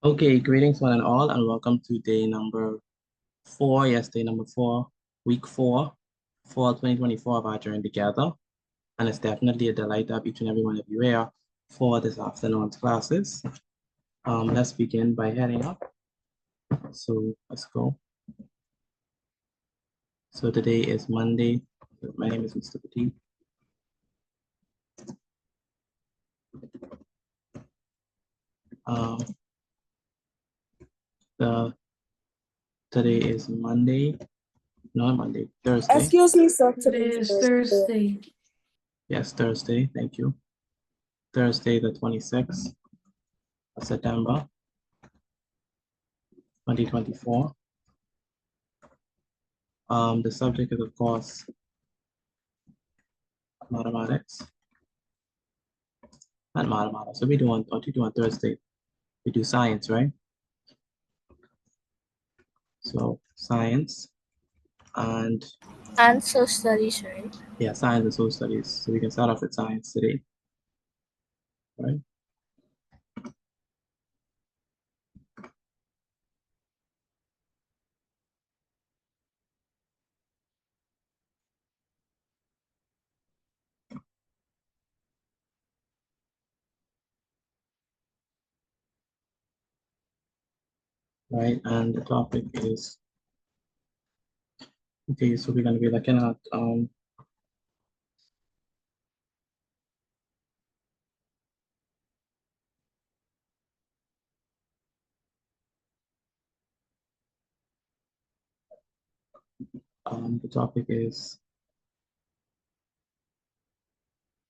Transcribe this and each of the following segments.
Okay, greetings one and all, and welcome to day number 4. Yes, day number 4, week 4, fall 2024 of our journey together. And it's definitely a delight to have each and every one of you here for this afternoon's classes. Let's begin by heading up. So let's go. So today is Monday. My name is Mr. Petit. Today is Monday. No, Monday, Thursday. Excuse me, sir. Today is Thursday. Yes, Thursday. Thank you. Thursday, the 26th of September, 2024. The subject is, of course, mathematics. Not mathematics. So we do on what you do on Thursday. We do science, right? So science and social studies, right? yeah, science and social studies. So we can start off with science today, right? Right, and the topic is okay. So we're going to be looking at the topic is,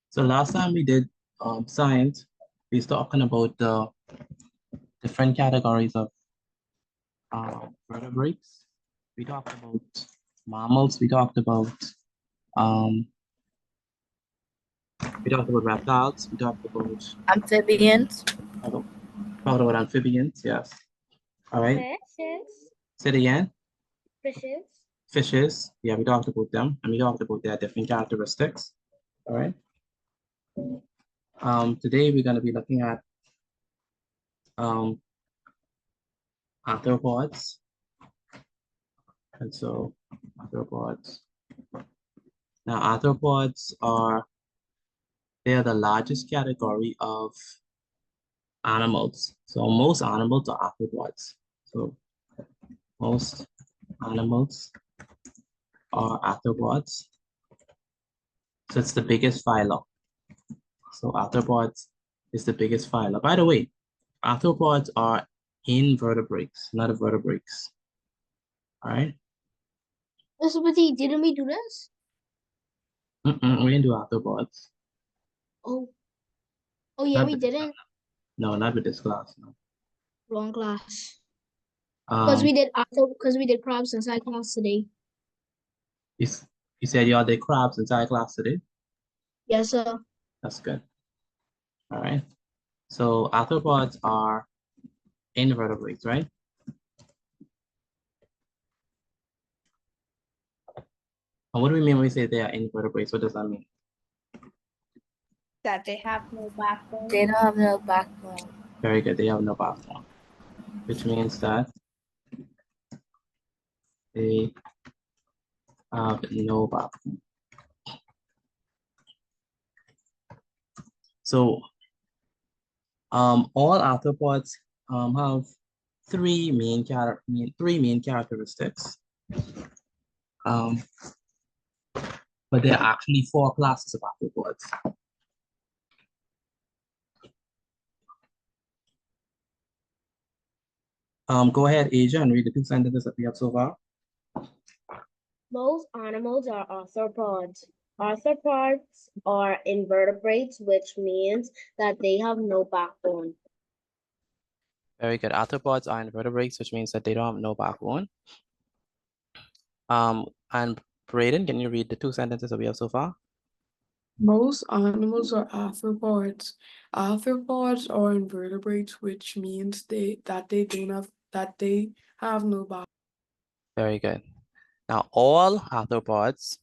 so last time we did science, we was talking about the different categories of vertebrates. We talked about mammals. We talked about reptiles. We talked about Amphibians. talked about amphibians. Yes. All right. Fishes. Say it again. Fishes. Fishes. Yeah, we talked about them, and we talked about their different characteristics. All right. Today we're going to be looking at arthropods. And so arthropods. Now arthropods they are the largest category of animals. So most animals are arthropods. So most animals are arthropods. So it's the biggest phylum. So arthropods is the biggest phylum. By the way, arthropods are invertebrates, not vertebrates. All right. Mr. Petit, didn't we do this? We didn't do arthropods. Oh. Oh yeah, Not we with this didn't. class. No, not with this class. No. Wrong class. Because we did crabs inside class today. You, you said y'all did crabs inside class today? Yes, sir. That's good. All right. So arthropods are invertebrates, right? And what do we mean when we say they are invertebrates? What does that mean? That they have no backbone. They don't have no backbone. Very good. They have no backbone, which means that they have no backbone. So all arthropods have three main characteristics. But there are actually four classes of arthropods. Go ahead, Asia, and read the two sentences that we have so far. Most animals are arthropods. Arthropods are invertebrates, which means that they have no backbone. Very good. Arthropods are invertebrates, which means that they don't have no backbone. And Braden, can you read the two sentences that we have so far? Most animals are arthropods. Arthropods are invertebrates, which means they have no back. Very good. Now, all arthropods,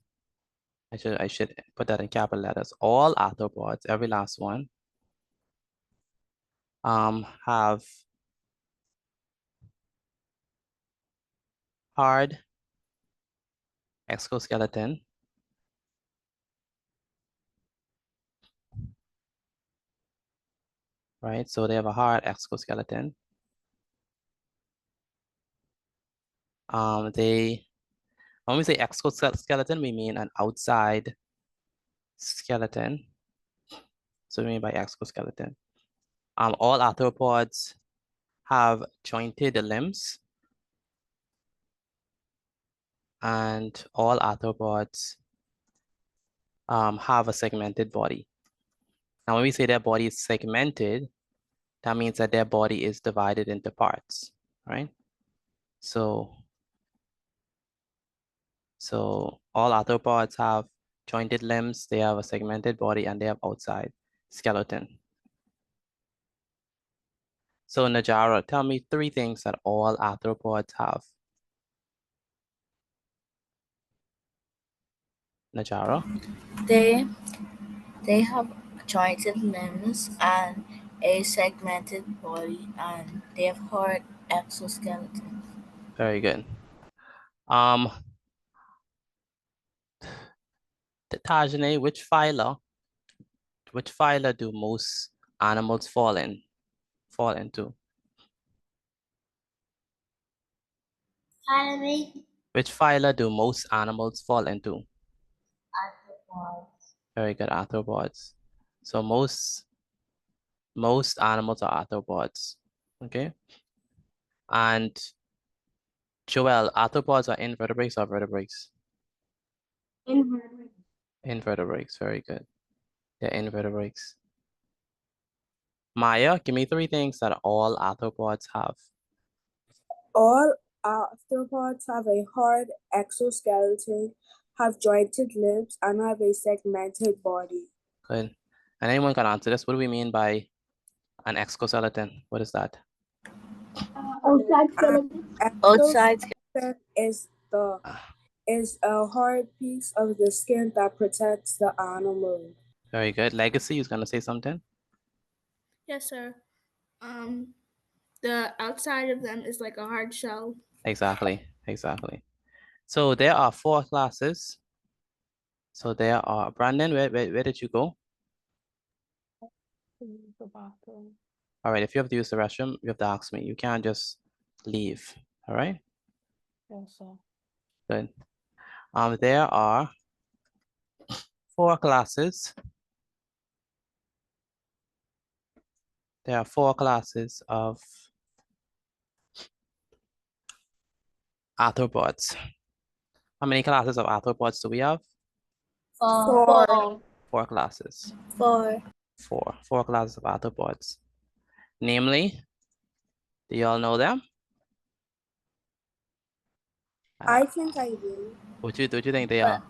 I should put that in capital letters. All arthropods, every last one, have hard exoskeleton. Right, so they have a hard exoskeleton. When we say exoskeleton, we mean an outside skeleton. So we mean by exoskeleton. All arthropods have jointed limbs, and all arthropods have a segmented body. Now, when we say their body is segmented, that means that their body is divided into parts, right? So all arthropods have jointed limbs, they have a segmented body, and they have outside skeleton. So Najara, tell me 3 things that all arthropods have. Najara? They have jointed limbs and a segmented body, and they have hard exoskeleton. Very good. Tajane, which phyla do most animals fall into? Pardon me? Which phyla do most animals fall into? Arthropods. Very good, arthropods. So most animals are arthropods, okay? And Joel, arthropods are invertebrates or vertebrates? Invertebrates. Invertebrates, very good. They're invertebrates. Maya, give me 3 things that all arthropods have. All arthropods have a hard exoskeleton, have jointed limbs, and have a segmented body. Good. And anyone can answer this. What do we mean by an exoskeleton? What is that? Outside skeleton. Outside. Exoskeleton is a hard piece of the skin that protects the animal. Very good. Legacy is going to say something. Yes, sir. The outside of them is like a hard shell. Exactly. So there are 4 classes. So there are, Brandon, where did you go? The bathroom. All right, if you have to use the restroom, you have to ask me. You can't just leave, all right? Yes, sir. Good. There are 4 classes. There are 4 classes of arthropods. How many classes of arthropods do we have? 4. 4 classes. 4. 4 classes of arthropods. Namely, do you all know them? I think I do. What do you think they are?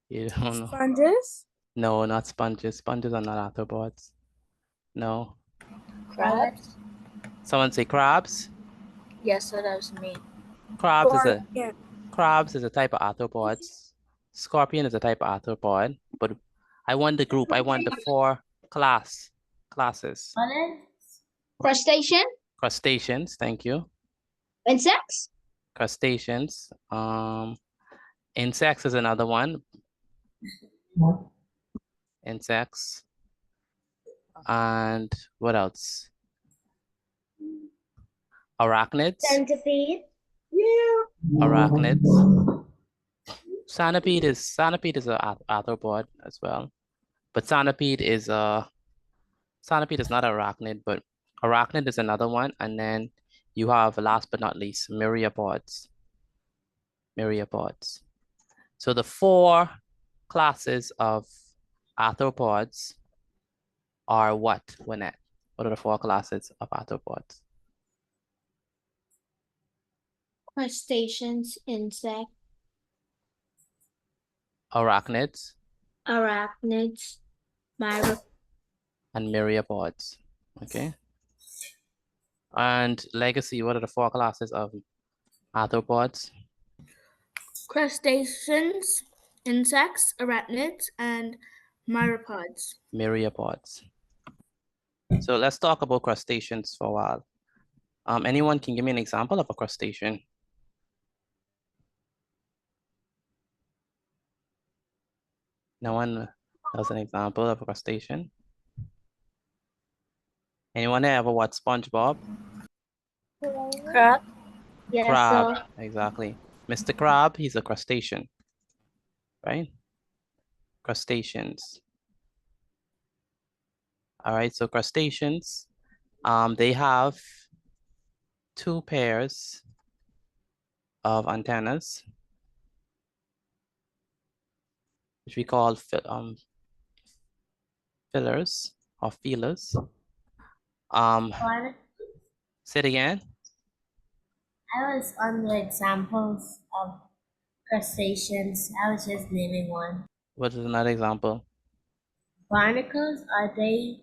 You don't know. Sponges? No, not sponges. Sponges are not arthropods. No. Crabs? Someone say crabs. Yes, so that was me. Crabs is a type of arthropods. Scorpion is a type of arthropod. But I want the group. I want the 4 classes. Crustacean. Crustaceans. Thank you. Insects. Crustaceans. Insects is another one. Insects. And what else? Arachnids. Centipede. Arachnids. Centipede is an arthropod as well. But centipede is not arachnid, but arachnid is another one. And then you have, last but not least, myriapods. Myriapods. So the 4 classes of arthropods are what, Lynette? What are the 4 classes of arthropods? Crustaceans. Insect. Arachnids Arachnids. and myriapods. Okay. And legacy, what are the 4 classes of arthropods? Crustaceans, insects, arachnids, and myriapods. Myriapods. So let's talk about crustaceans for a while. Anyone can give me an example of a crustacean? No one has an example of a crustacean? Anyone ever watch SpongeBob? Crab. Yes, Crab, sir. exactly. Mr. Crab, he's a crustacean, right? Crustaceans. All right, so crustaceans, they have 2 pairs of antennas, which we call fillers or feelers. Say it again. I was on the examples of crustaceans. I was just naming one. What is another example? Barnacles, are they?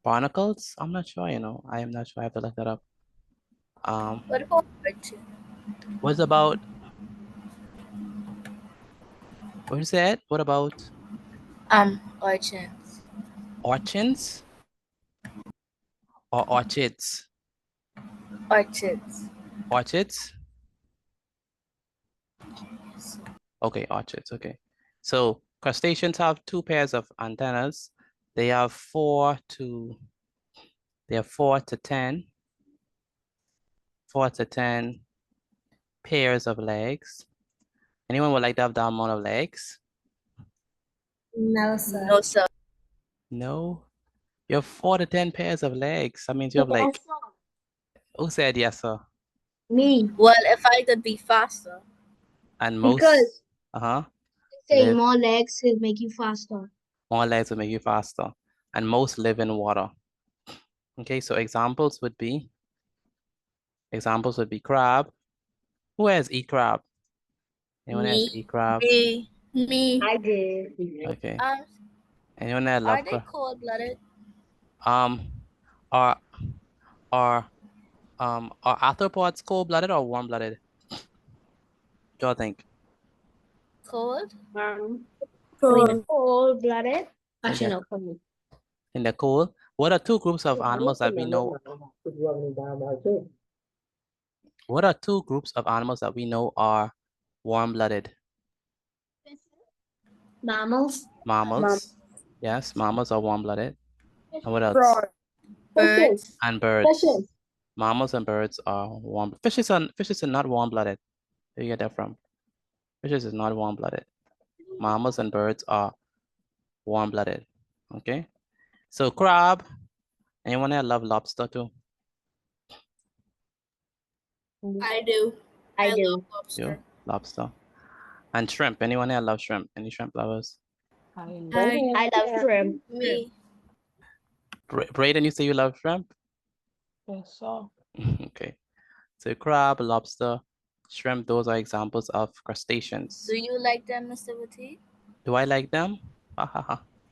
Barnacles? I'm not sure, I am not sure. I have to look that up. What about urchin? What about, what is that? What about Urchins. orchins or orchids? Orchids. Orchids? Okay, orchids, okay. So crustaceans have 2 pairs of antennas. They have 4 to 10 pairs of legs. Anyone would like to have that amount of legs? No, sir. No, sir. No? You have 4 to 10 pairs of legs. That means you have like, who said yes, sir? Me. Well, if I could be faster. And most, Because saying live, more legs will make you faster. more legs will make you faster. And most live in water. Okay, so examples would be crab. Who has eat crab? Anyone has eat crab? Me. I did. Okay. Anyone that Are love they crab? cold-blooded? Are are arthropods cold-blooded or warm-blooded? Do you think? Cold? Cold-blooded. Actually, no, for me. In the cold? What are 2 groups of animals that we know? What are 2 groups of animals that we know are warm-blooded? Mammals. Mammals. Yes, mammals are warm-blooded. And what else? Prawn. Birds? And birds. Mammals and birds are warm. Fishes are not warm-blooded. Where do you get that from? Fishes is not warm-blooded. Mammals and birds are warm-blooded. Okay. So crab. Anyone that love lobster too? I do. I do. love lobster. You? Lobster. And shrimp. Anyone that love shrimp? Any shrimp lovers? I love shrimp. Me. Brayden, you say you love shrimp? Yes, sir. Okay. So crab, lobster, shrimp, those are examples of crustaceans. Do you like them, Mr. Vati? Do I like them?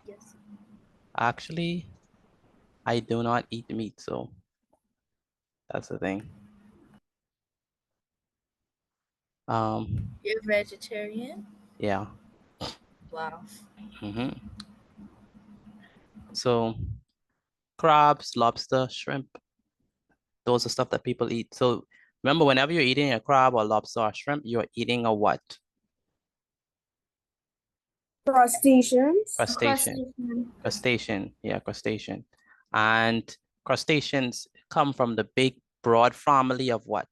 Yes. Actually, I do not eat meat, so that's the thing. You're vegetarian? Yeah. Wow. So crabs, lobster, shrimp, those are stuff that people eat. So remember, whenever you're eating a crab or lobster or shrimp, you're eating a what? Crustaceans. Crustacean. Yeah, crustacean. And crustaceans come from the big, broad family of what?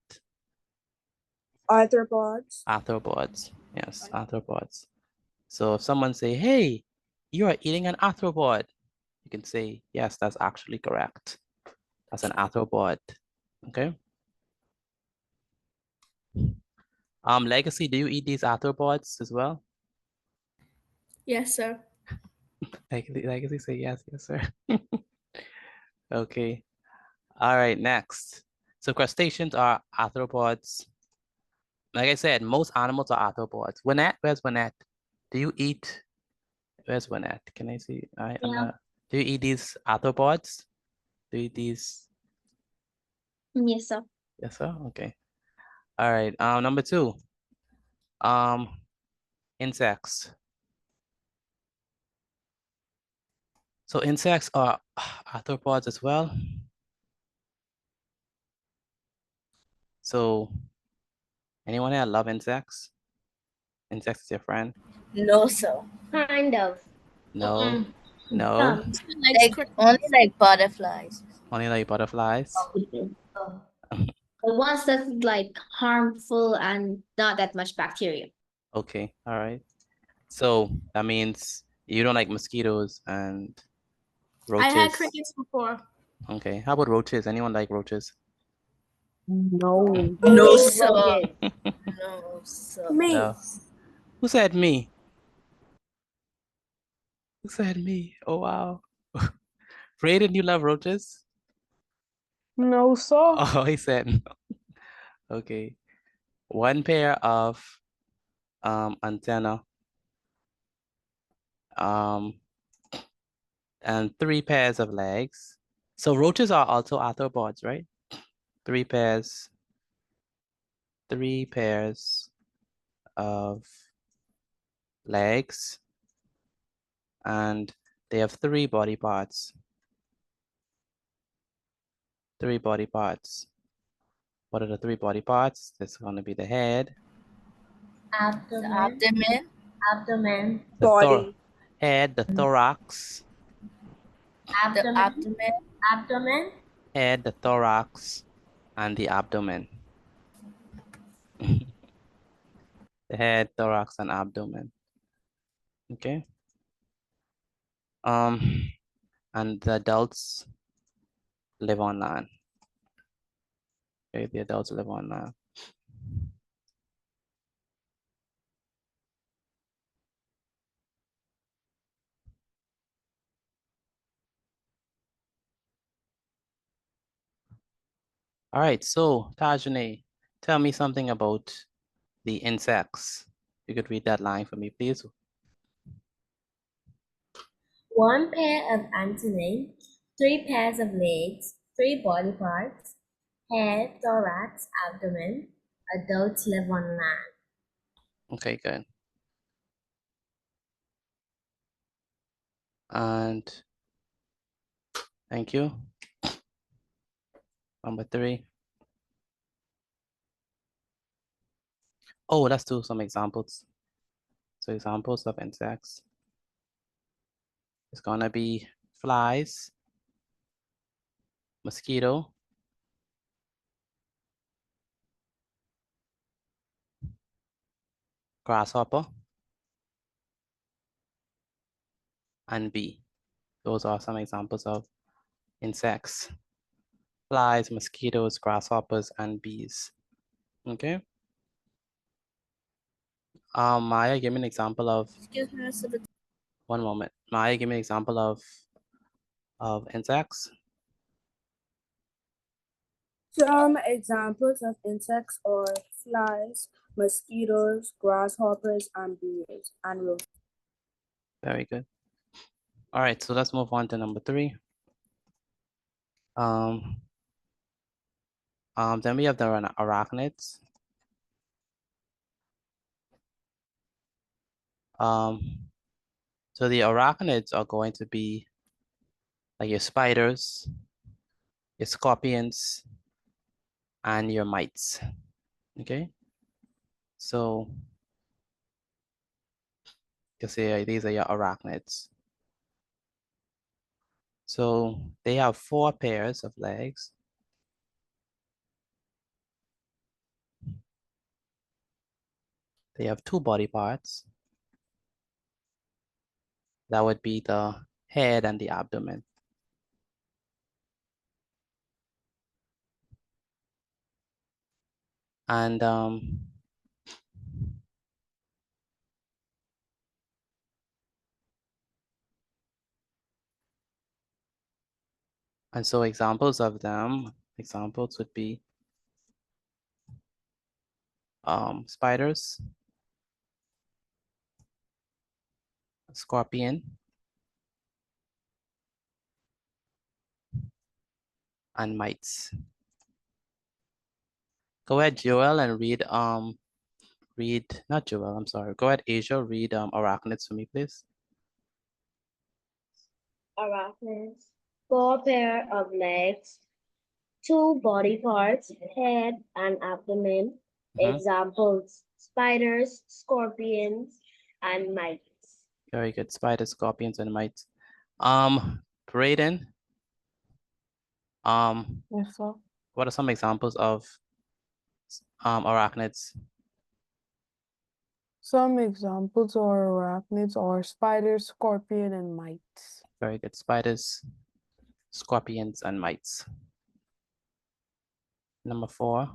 Arthropods. Arthropods. Yes, arthropods. So if someone say, hey, you are eating an arthropod, you can say, yes, that's actually correct. That's an arthropod. Okay. Legacy, do you eat these arthropods as well? Yes, sir. Legacy say yes, yes, sir. Okay. All right, next. So crustaceans are arthropods. Like I said, most animals are arthropods. Where's Winnette? Do you eat? Where's Winnette? Can I see? I'm not. Do you eat these arthropods? Do you eat these? Yes, sir. Yes, sir. Okay. All right. Number 2. Insects. So insects are arthropods as well. So anyone here love insects? Insects is your friend? No, sir. Kind of. No, no, Like only like butterflies. only like butterflies. The ones that like harmful and not that much bacteria. Okay, all right. So that means you don't like mosquitoes and roaches. I had crickets before. Okay, how about roaches? Anyone like roaches? No. No, Hate sir. roaches. No, sir. Me. No. Who said me? Who said me? Oh wow. Brayden, you love roaches? No, sir. Oh, he said no. Okay. One pair of antenna. And 3 pairs of legs. So roaches are also arthropods, right? 3 pairs. 3 pairs of legs. And they have 3 body parts. 3 body parts. What are the 3 body parts? That's going to be the head, Abdomen. the Body. head, the thorax, The abdomen. head, the thorax, and the abdomen. The head, thorax, and abdomen. Okay. And the adults live on land. Okay, the adults live on land. All right, so Tajane, tell me something about the insects. You could read that line for me, please. One pair of antennae, 3 pairs of legs, 3 body parts, head, thorax, abdomen. Adults live on land. Okay, good. And thank you. Number 3. Oh, let's do some examples. So examples of insects. It's gonna be flies, mosquito, grasshopper, and bee. Those are some examples of insects. Flies, mosquitoes, grasshoppers, and bees. Okay. Maya, give me an example of. Excuse me, Mr. One moment. Maya, give me an example of insects. Some examples of insects are flies, mosquitoes, grasshoppers, and bees, and roaches. Very good. All right, so let's move on to number 3. Then we have the arachnids. So the arachnids are going to be like your spiders, your scorpions, and your mites. Okay. So you see, these are your arachnids. So they have 4 pairs of legs. They have 2 body parts. That would be the head and the abdomen. And so examples of them, examples would be spiders, scorpion, and mites. Go ahead, Joel, and read not Joel, I'm sorry. Go ahead, Asia, read arachnids for me, please. arachnids, 4 pair of legs, 2 body parts, head and abdomen. Mhm. Examples, spiders, scorpions, and mites. Very good. Spiders, scorpions, and mites. Braden, Yes, sir. what are some examples of arachnids? Some examples are arachnids are spiders, scorpion, and mites. Very good. Spiders, scorpions, and mites. Number 4.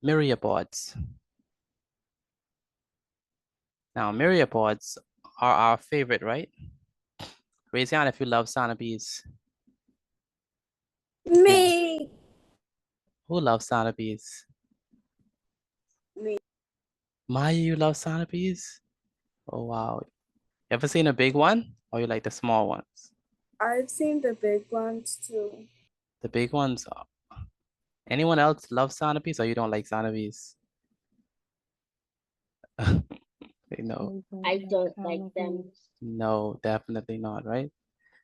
Myriapods. Now, myriapods are our favorite, right? Raise your hand if you love centipedes. Me. Who loves centipedes? Me. Maya, you love centipedes? Oh, wow. You ever seen a big one? Or you like the small ones? I've seen the big ones too. The big ones. Anyone else love centipedes or you don't like centipedes? No, I don't like them. no, definitely not, right?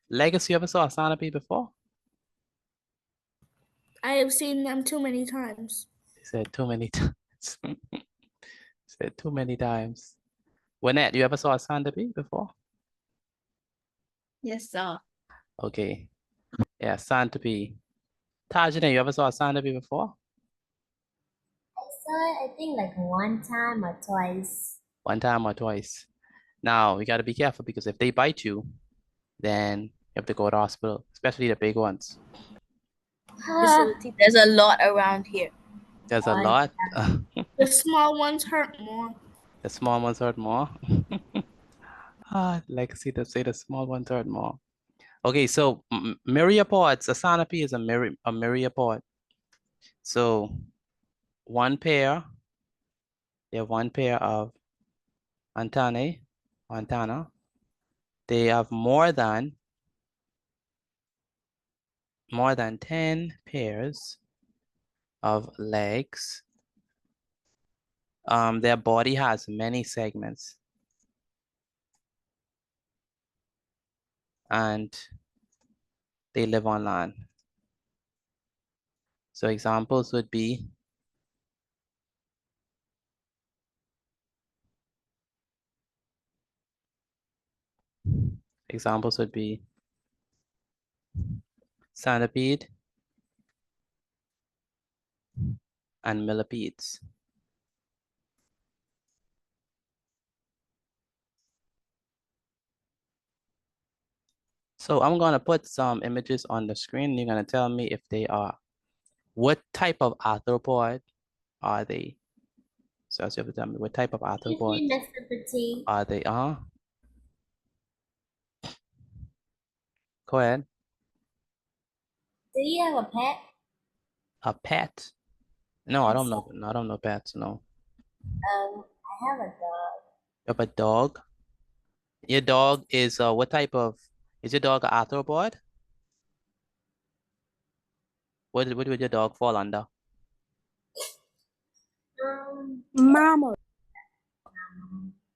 Legacy, you ever saw a centipede before? I have seen them too many times. He said too many times. Said too many times. Wynette, you ever saw a centipede before? Yes, sir. Okay. Yeah, centipede. Tajane, you ever saw a centipede before? I saw it, I think, like 1 time or twice. One time or twice. Now, we got to be careful because if they bite you, then you have to go to hospital, especially the big ones. Facility. There's a lot around here. There's a lot. The small ones hurt more. The small ones hurt more. Legacy to say the small ones hurt more. Okay, so myriapods, a centipede is a myriapod. So they have one pair of antennae. They have more than 10 pairs of legs. Their body has many segments. And they live on land. So examples would be centipede and millipedes. So I'm gonna put some images on the screen. You're gonna tell me if they are, what type of arthropod are they? So you have to tell me what type of Excuse arthropod me, Mr. Petit. are they? Go ahead. Do you have a pet? A pet? No, I Yes, don't sir. know. I don't know pets. No. I have a dog. You have a dog? Your dog is what type of? Is your dog an arthropod? What would your dog fall under? Mama.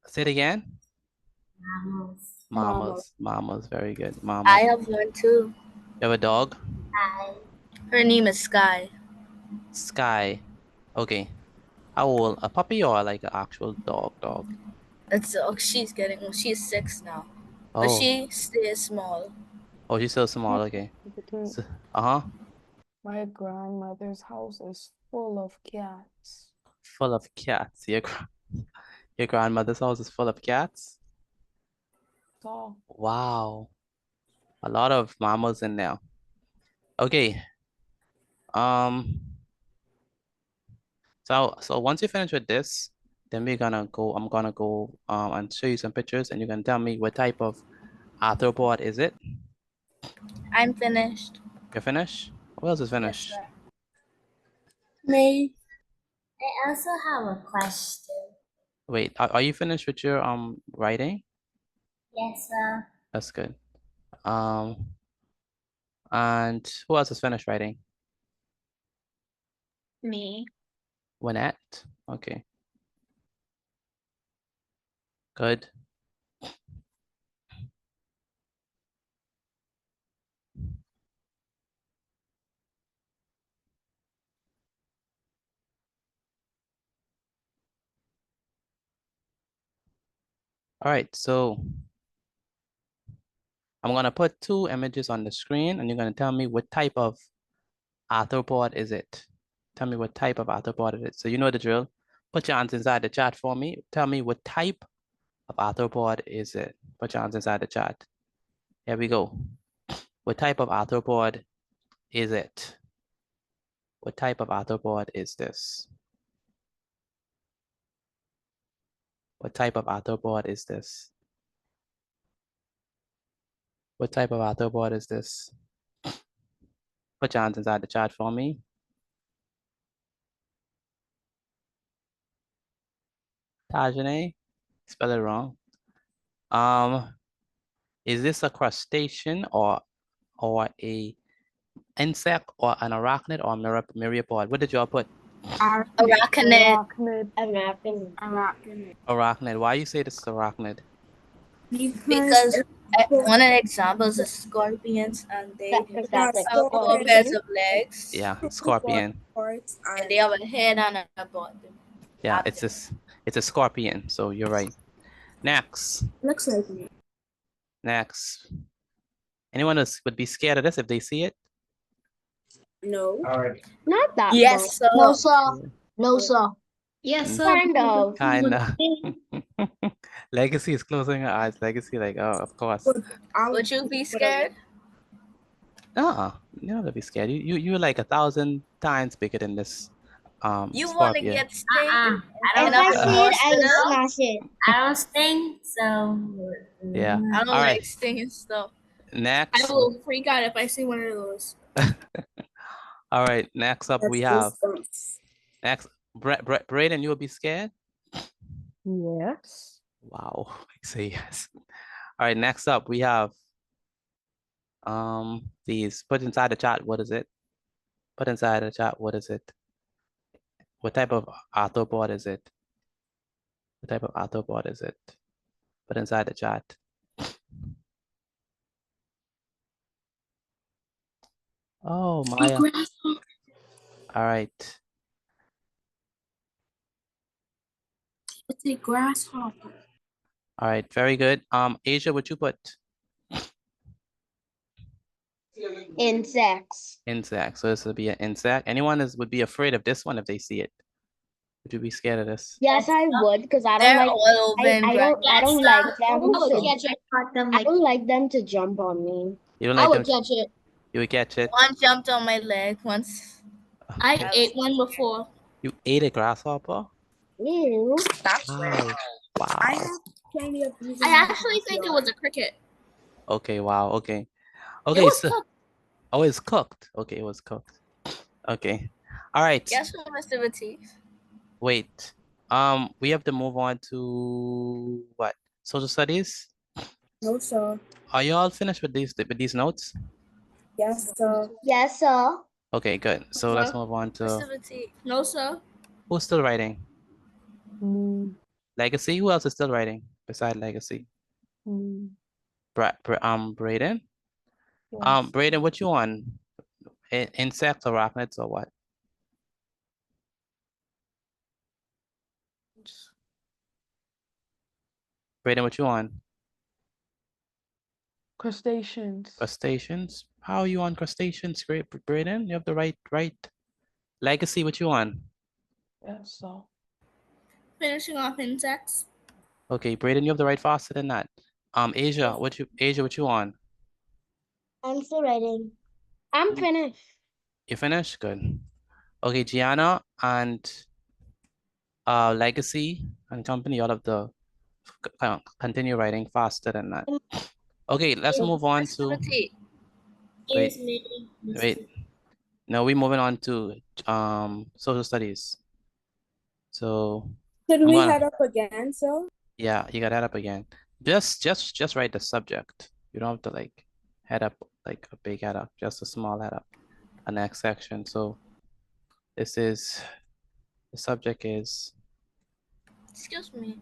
Say it again. Mammals. Mammals. Very good. I Mammals. have one too. You have a dog? Hi. Her name is Sky. Sky. Okay. How old? A puppy or like an actual dog? She's 6 now. But Oh. she stays small. Oh, she's so small. Okay. So, My grandmother's house is full of cats. full of cats. Your grandmother's house is full of cats? So, Wow. A lot of mammals in there. Okay. So once you finish with this, then I'm gonna go and show you some pictures and you can tell me what type of arthropod is it. I'm finished. You're finished? Who else is finished? Yes, sir. Me. I also have a question. Wait, are you finished with your writing? Yes, sir. That's good. And who else is finished writing? Me. Wynette? Okay. Good. All right, so I'm gonna put two images on the screen and you're gonna tell me what type of arthropod is it. Tell me what type of arthropod it is. So you know the drill. Put your answer inside the chat for me. Tell me what type of arthropod is it. Put your answer inside the chat. Here we go. What type of arthropod is it? What type of arthropod is this? What type of arthropod is this? What type of arthropod is this? Put your answer inside the chat for me. Tajane, spell it wrong. Is this a crustacean or a insect or an arachnid or myriapod? What did y'all put? Arachnid. Arachnid. Arachnid. Why you say this is arachnid? Because one of the examples is scorpions, and they have four pairs of legs. Yeah, scorpion. And they have a head and a bottom. Yeah, it's a scorpion. So you're right. Next. Looks like me. Next. Anyone else would be scared of this if they see it? No. Not that Yes, much. sir. No, sir. No, sir. Yes, sir. Kind of. Kinda. Legacy is closing her eyes. Legacy, like, oh, of course. Would you be scared? You don't have to be scared. You're like 1,000 times bigger than this You want to scorpion. get stayed? I If don't I think see it, I will hospital? smash it. I don't think so. Yeah. I don't All like right. stinging stuff. Next. I will freak out if I see one of those. All right. Next up, we have Braden. You will be scared? Yes. Wow. I say yes. All right. Next up, we have these. Put inside the chat. What is it? Put inside the chat. What is it? What type of arthropod is it? What type of arthropod is it? Put inside the chat. Oh, Maya. All right. It's a grasshopper. All right. Very good. Asia, what you put? Insects. Insect. So this would be an insect. Anyone would be afraid of this one if they see it. Would you be scared of this? Yes, I would, because I don't They're like. all I been don't like them. I would To, catch it. I don't like them to jump on me. You don't I like would them? catch it. You would catch it. One jumped on my leg once. I Okay. ate one before. You ate a grasshopper? Ew. Wow. Wow. I have plenty of these. I actually think it was a cricket. Okay. Wow. Okay. It Okay. was So, cooked. oh, it's cooked. Okay, it was cooked. Okay. All right. Guess what, Mr. Batiste? Wait. We have to move on to what? Social studies? No, sir. Are you all finished with these notes? Yes, sir. Yes, sir. Okay, good. So let's move on to Mr. Batiste. No, sir. who's still writing? Mm, Legacy. Who else is still writing beside Legacy? mm, Braden. yes. Braden, what you on? Insects or arachnids or what? Braden, what you on? Crustaceans. Crustaceans. How are you on crustaceans? Great, Braden. You have the right. Legacy, what you on? Yes, so. Finishing off insects. Okay, Braden, you have the right faster than that. Asia, what you on? I'm still writing. I'm finished. You finished? Good. Okay, Gianna and Legacy and company, all of the continue writing faster than that. Okay, let's move on Mr. to Batiste. wait. No, we're moving on to social studies. So Should I'm we gonna- head up again, sir? yeah, you got head up again. Just write the subject. You don't have to like head up like a big head up, just a small head up. The next section. So this is the subject is Excuse me.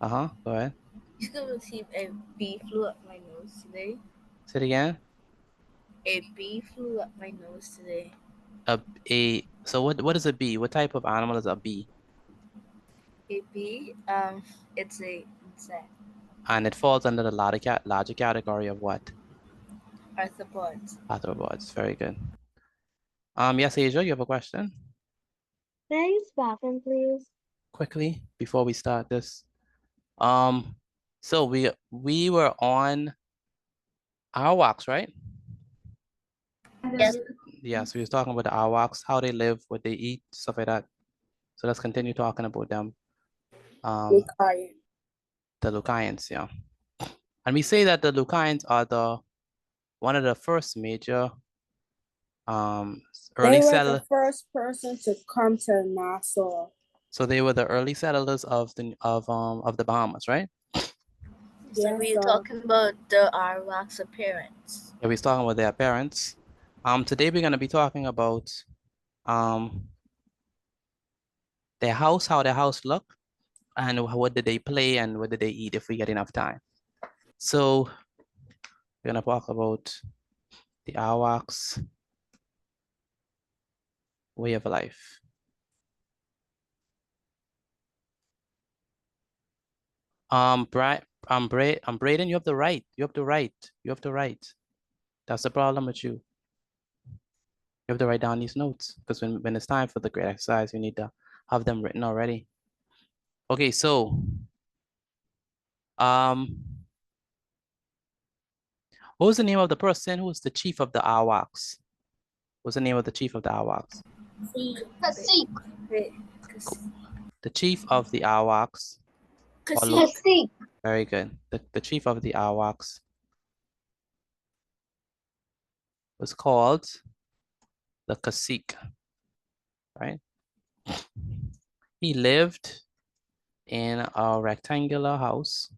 Go ahead. You could receive a bee flew up my nose today. Say it again. A bee flew up my nose today. So what is a bee? What type of animal is a bee? A bee, it's a insect. And it falls under the larger category of what? Arthropods. Arthropods. Very good. Yes, Asia, you have a question? Can I use bathroom, please? Quickly before we start this. So we were on Arawaks, right? Yes. Yes, we was talking about the Arawaks, how they live, what they eat, stuff like that. So let's continue talking about them. Lucayans. The Lucayans, yeah. And we say that the Lucayans are one of the first major early They were settlers. the first person to come to Nassau. So they were the early settlers of the Bahamas, right? So Yes, we're sir. talking about the Arawak's appearance. Yeah, we was talking about their parents. Today we're gonna be talking about their house, how their house looked, and what did they play and what did they eat if we get enough time. So we're gonna talk about the Arawaks way of life. Braden, you have to write. You have to write. You have to write. That's the problem with you. You have to write down these notes because when it's time for the grade exercise, you need to have them written already. Okay, so what was the name of the person who was the chief of the Arawaks? What's the name of the chief of the Arawaks? Kasik. The chief of the Arawaks. Kasik. Very good. The chief of the Arawaks was called the Cacique, right? He lived in a rectangular house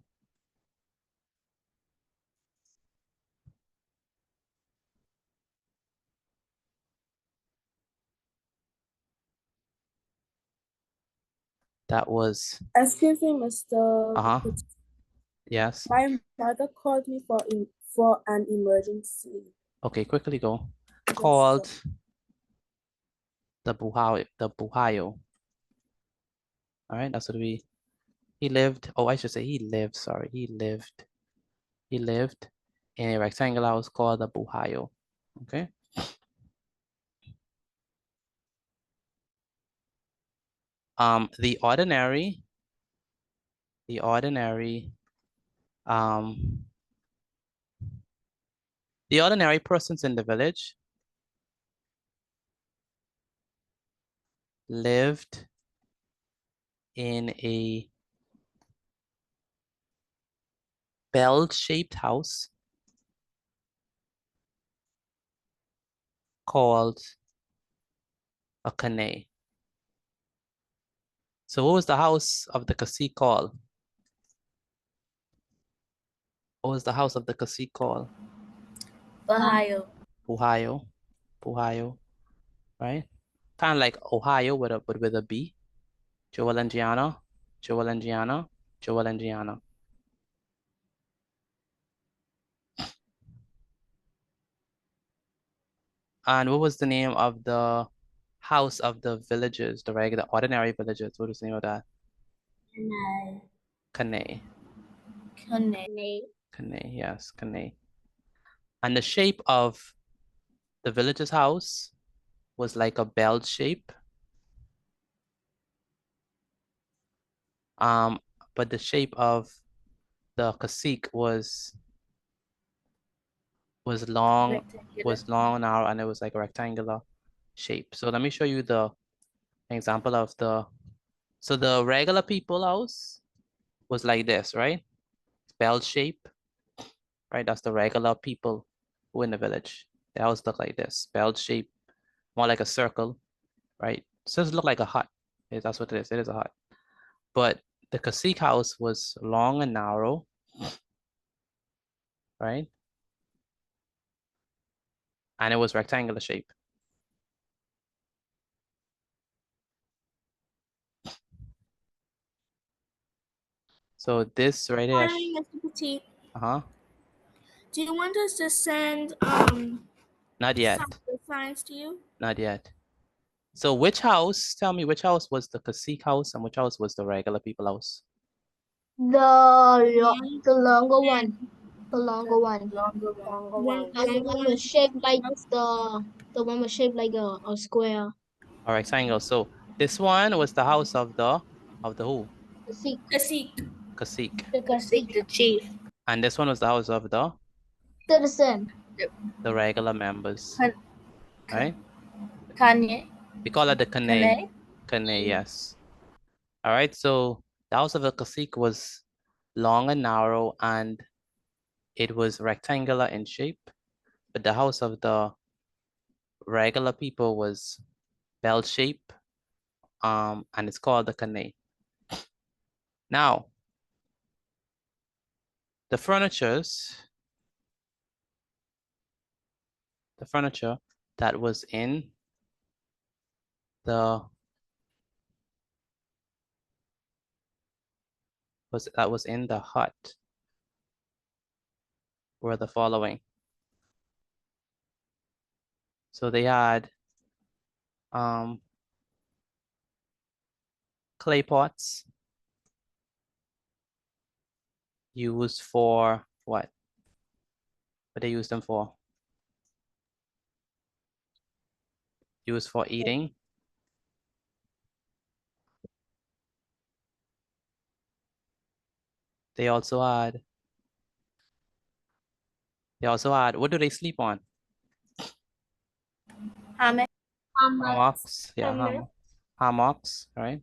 that was Excuse me, Mr. Yes. My mother called me for an emergency. Okay, quickly go. Yes, Called sir. the Buhayo. All right, that's what he lived. Oh, I should say he lived, sorry. He lived in a rectangular house called the Buhayo. Okay. The ordinary persons in the village lived in a bell-shaped house called a kane. So what was the house of the cacique called? What was the house of the cacique called? Ohio. Buhayo, right? Kind of like Ohio with a B. Jovalengiana. And what was the name of the house of the villagers, the regular ordinary villagers? What was the name of that? Kane. Yes, Kane. And the shape of the villager's house was like a bell shape. But the shape of the cacique was long, narrow, and it was like a rectangular shape. So let me show you the example of so the regular people house was like this, right? Bell shape, right? That's the regular people who in the village. They always look like this, bell shape, more like a circle, right? So it look like a hut. That's what it is. It is a hut. But the cacique house was long and narrow, right? And it was rectangular shape. So this right here. Hi, Mr. Petit. Uh-huh. Do you want us to send Not yet. some of the signs to you? Not yet. So which house, tell me, which house was the cacique house and which house was the regular people house? The longer one. The longer one. Longer one. Longer One, one. the And the longer one one was is shaped like house. the one was shaped like a square. All right, triangle. So this one was the house of the who? The seek. Cacique. Cacique. The Cacique, the chief. And this one was the house of the citizen. regular members. Kan- Right? Kanye. We call it the Kane. Kane. Kane, yes. All right, so the house of the cacique was long and narrow and it was rectangular in shape, but the house of the regular people was bell shape, and it's called the Kane. Now, the furniture that was in the hut were the following. So they had clay pots used for what? What they used them for? Used for eating. They also had, what do they sleep on? Hammocks. Hammocks, yeah, hammocks, right?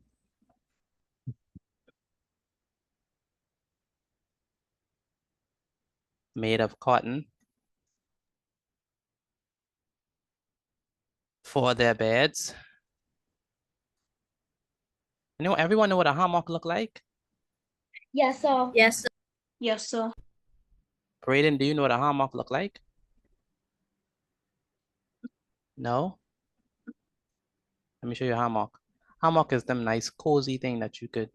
Made of cotton for their beds. You know, everyone know what a hammock look like? Yes, sir. Yes, sir. Yes, sir. Braden, do you know what a hammock look like? No? Let me show you a hammock. Hammock is them nice cozy thing that you could,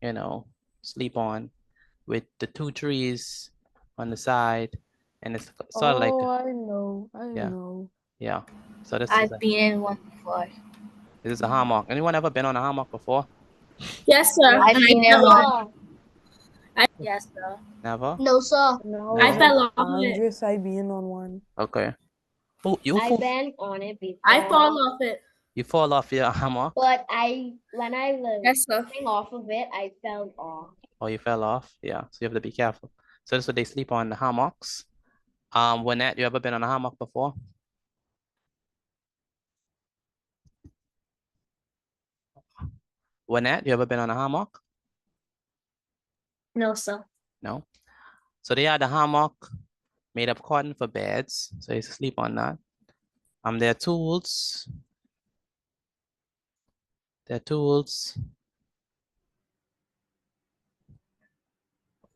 you know, sleep on with the two trees on the side. And it's sort of like, Oh, I know. I yeah. know. Yeah. So this I've been in one before. this is a hammock. Anyone ever been on a hammock before? Yes, sir. I've And I been in fell one. off. Yes, sir. Never? No, sir. No, I No. fell off it. Andres, I been on one. Okay. Oh, I've been on it before. I fall off it. you fall off your hammock? But when I was Yes, sir. coming off of it, I fell off. Oh, you fell off? Yeah. So you have to be careful. So that's what they sleep on, the hammocks. Wynette, you ever been on a hammock before? Wynette, you ever been on a hammock? No, sir. No. So they had a hammock made of cotton for beds. So you sleep on that. Their tools. Their tools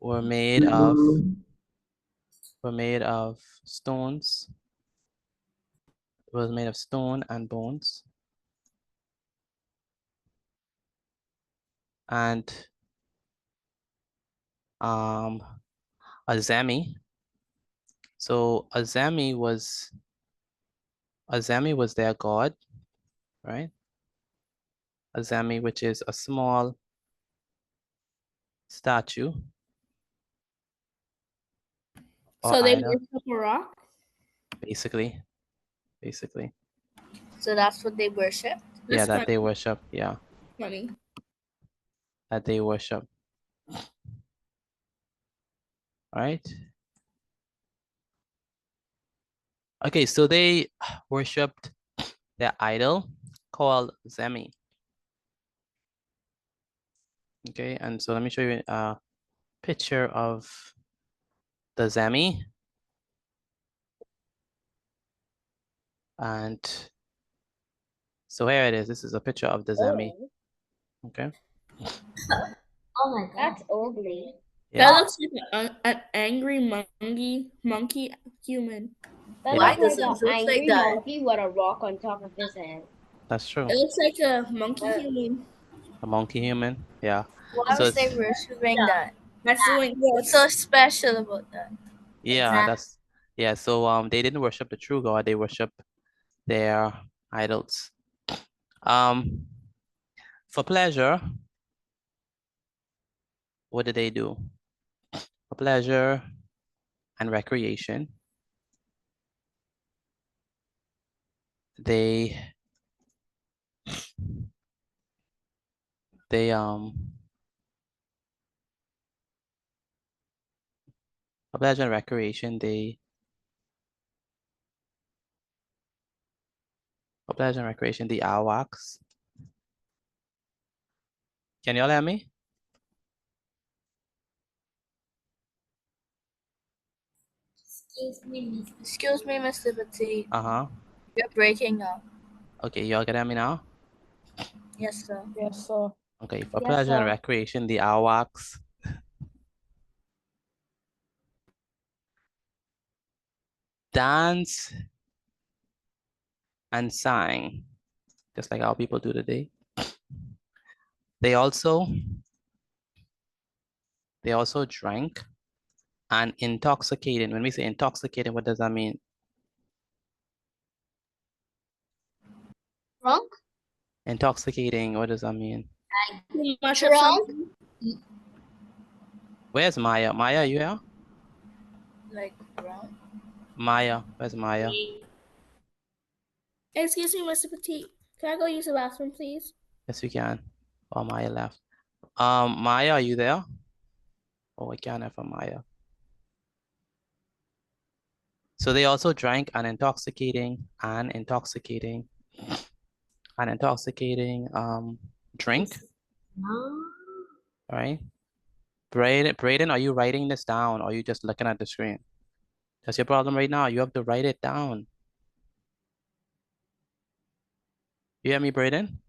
were made of stones. It was made of stone and bones. And a zemi. So a zemi was their god, right? A zemi, which is a small statue. Or So they idol, worship a rock. basically. So that's what they worship. Yeah, That's that they funny. worship. Yeah, Funny. that they worship. Right? Okay, so they worshipped their idol called Zemi. Okay, and so let me show you a picture of the Zemi. And so here it is. This is a picture of the Zemi. Okay. Oh my god. That's ugly. Yeah. That looks like an angry monkey human. That Yeah. Why looks does like it an look like angry that? monkey with a rock on top of his head. That's true. It looks like a monkey human. A monkey human. Yeah. Why So was they it's, worshiping Yeah. that? That's doing What's so special about that? yeah, Exactly. yeah. So they didn't worship the true God. They worship their idols. For pleasure, what did they do? For pleasure and recreation, they they for pleasure and recreation, the Awacs. Can y'all hear me? Excuse me, Mr. Petit. Uh-huh. You're breaking up. Okay, y'all can hear me now? Yes, sir. Yes, sir. Okay, for Yes, pleasure and sir. recreation, the Awacs dance and sang, just like how people do today. They also drank and intoxicating. When we say intoxicating, what does that mean? Drunk? Intoxicating, what does that mean? too much of Drunk? something. Where's Maya? Maya, you here? Like, wrong. Maya, where's Maya? Excuse me, Mr. Petit. Can I go use the bathroom, please? Yes, we can. Oh, Maya left. Maya, are you there? Oh, I can't have a Maya. So they also drank an intoxicating drink, No. right? Braden, are you writing this down or are you just looking at the screen? That's your problem right now. You have to write it down. You hear me, Braden?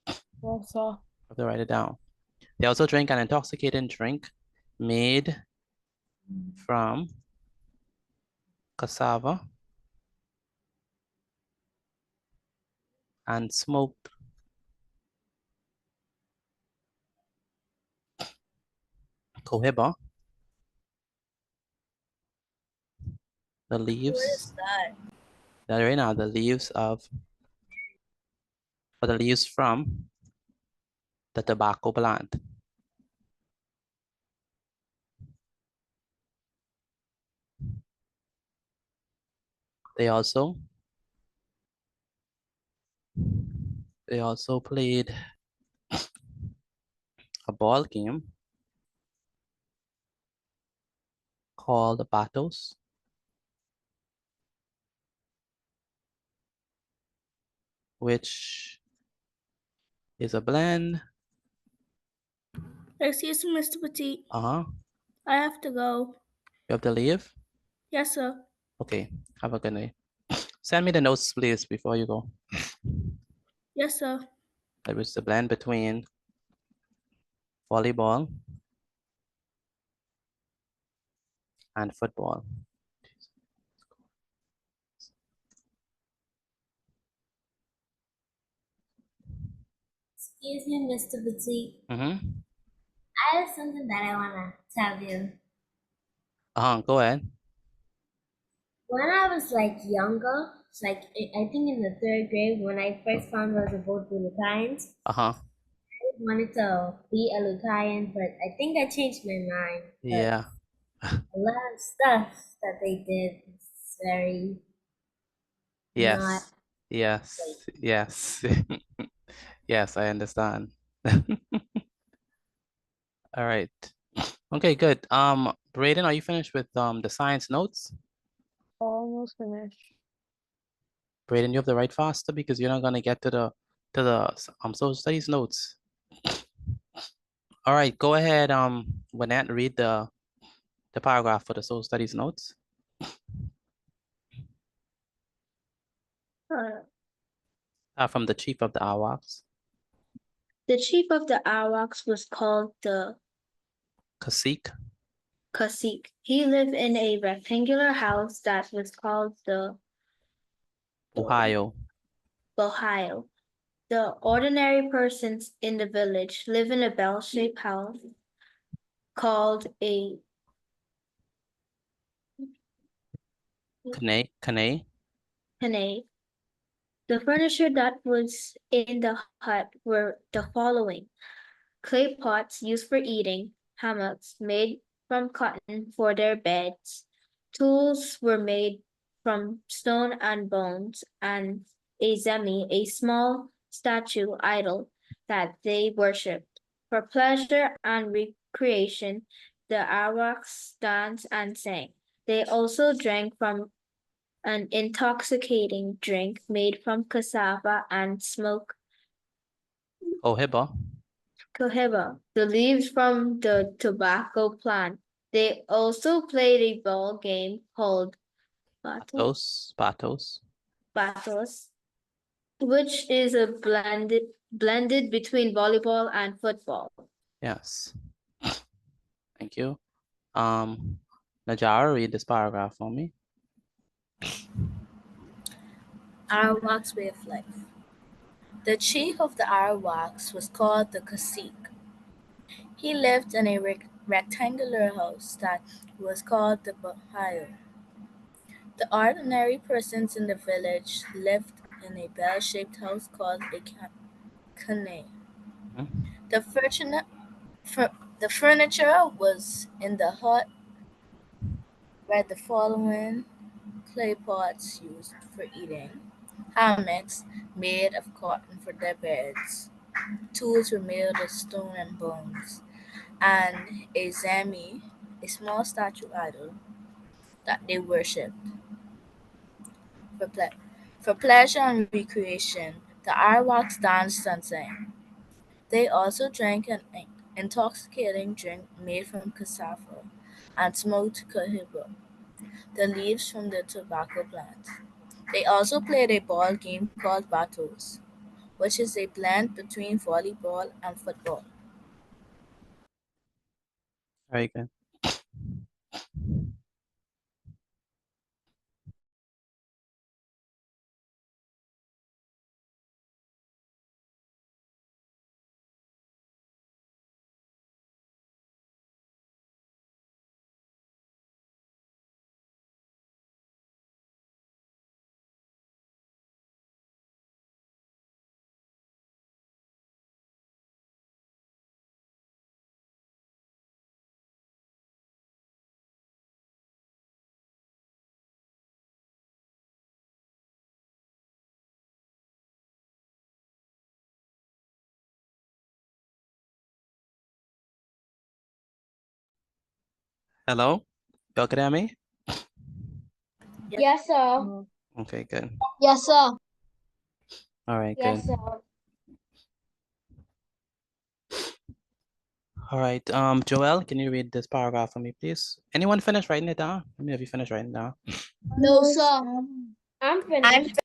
Yes, sir. You have to write it down. They also drank an intoxicating drink made from cassava and smoked cohiba, the What leaves, is that? right now, the leaves from the tobacco plant. They also played a ball game called Batos, which is a blend. Excuse me, Mr. Petit. Uh-huh. I have to go. You have to leave? Yes, sir. Okay, have a good night. Send me the notes, please, before you go. Yes, sir. It was the blend between volleyball and football. Excuse me, Mr. Petit. Mm-hmm. I have something that I wanna tell you. Go ahead. When I was like younger, like I think in the third grade, when I first found out about the Lucayans, Uh-huh. I wanted to be a Lucayan, but I think I changed my mind. But Yeah. a lot of stuff that they did is very not Yes. like. Yes. Yes, I understand. All right. Okay, good. Braden, are you finished with the science notes? Almost finished. Braden, you have to write faster because you're not gonna get to the social studies notes. All right, go ahead, Lynette, read the paragraph for the social studies notes. From the chief of the Awacs. The chief of the Arawaks was called the Cacique. Cacique. He lived in a rectangular house that was called the Ohio. Ohio. The ordinary persons in the village live in a bell-shaped house called a Kane. The furniture that was in the hut were the following: clay pots used for eating, hammocks made from cotton for their beds, tools were made from stone and bones, and a zemi, a small statue idol that they worshipped. For pleasure and recreation, the Arawaks danced and sang. They also drank from an intoxicating drink made from cassava and smoke cohiba, the leaves from the tobacco plant. They also played a ball game called Patos. batos, which is a blended between volleyball and football. Yes. Thank you. Najara, read this paragraph for me. Arawak's way of life. The chief of the Arawaks was called the cacique. He lived in a rectangular house that was called the Bahayo. The ordinary persons in the village lived in a bell-shaped house called a kane. The furniture was in the hut were the following: clay pots used for eating, hammocks made of cotton for their beds, tools were made of stone and bones, and a zemi, a small statue idol that they worshipped. For, for pleasure and recreation, the Arawaks danced and sang. They also drank an intoxicating drink made from cassava and smoked cohiba, the leaves from the tobacco plant. They also played a ball game called batos, which is a blend between volleyball and football. Very good. Hello? Y'all can hear me? Yes, sir. Okay, good. Yes, sir. All right, Yes, good. sir. All right, Joel, can you read this paragraph for me, please? Anyone finish writing it down? Let me know if you finish writing it down. No, sir. I'm finished.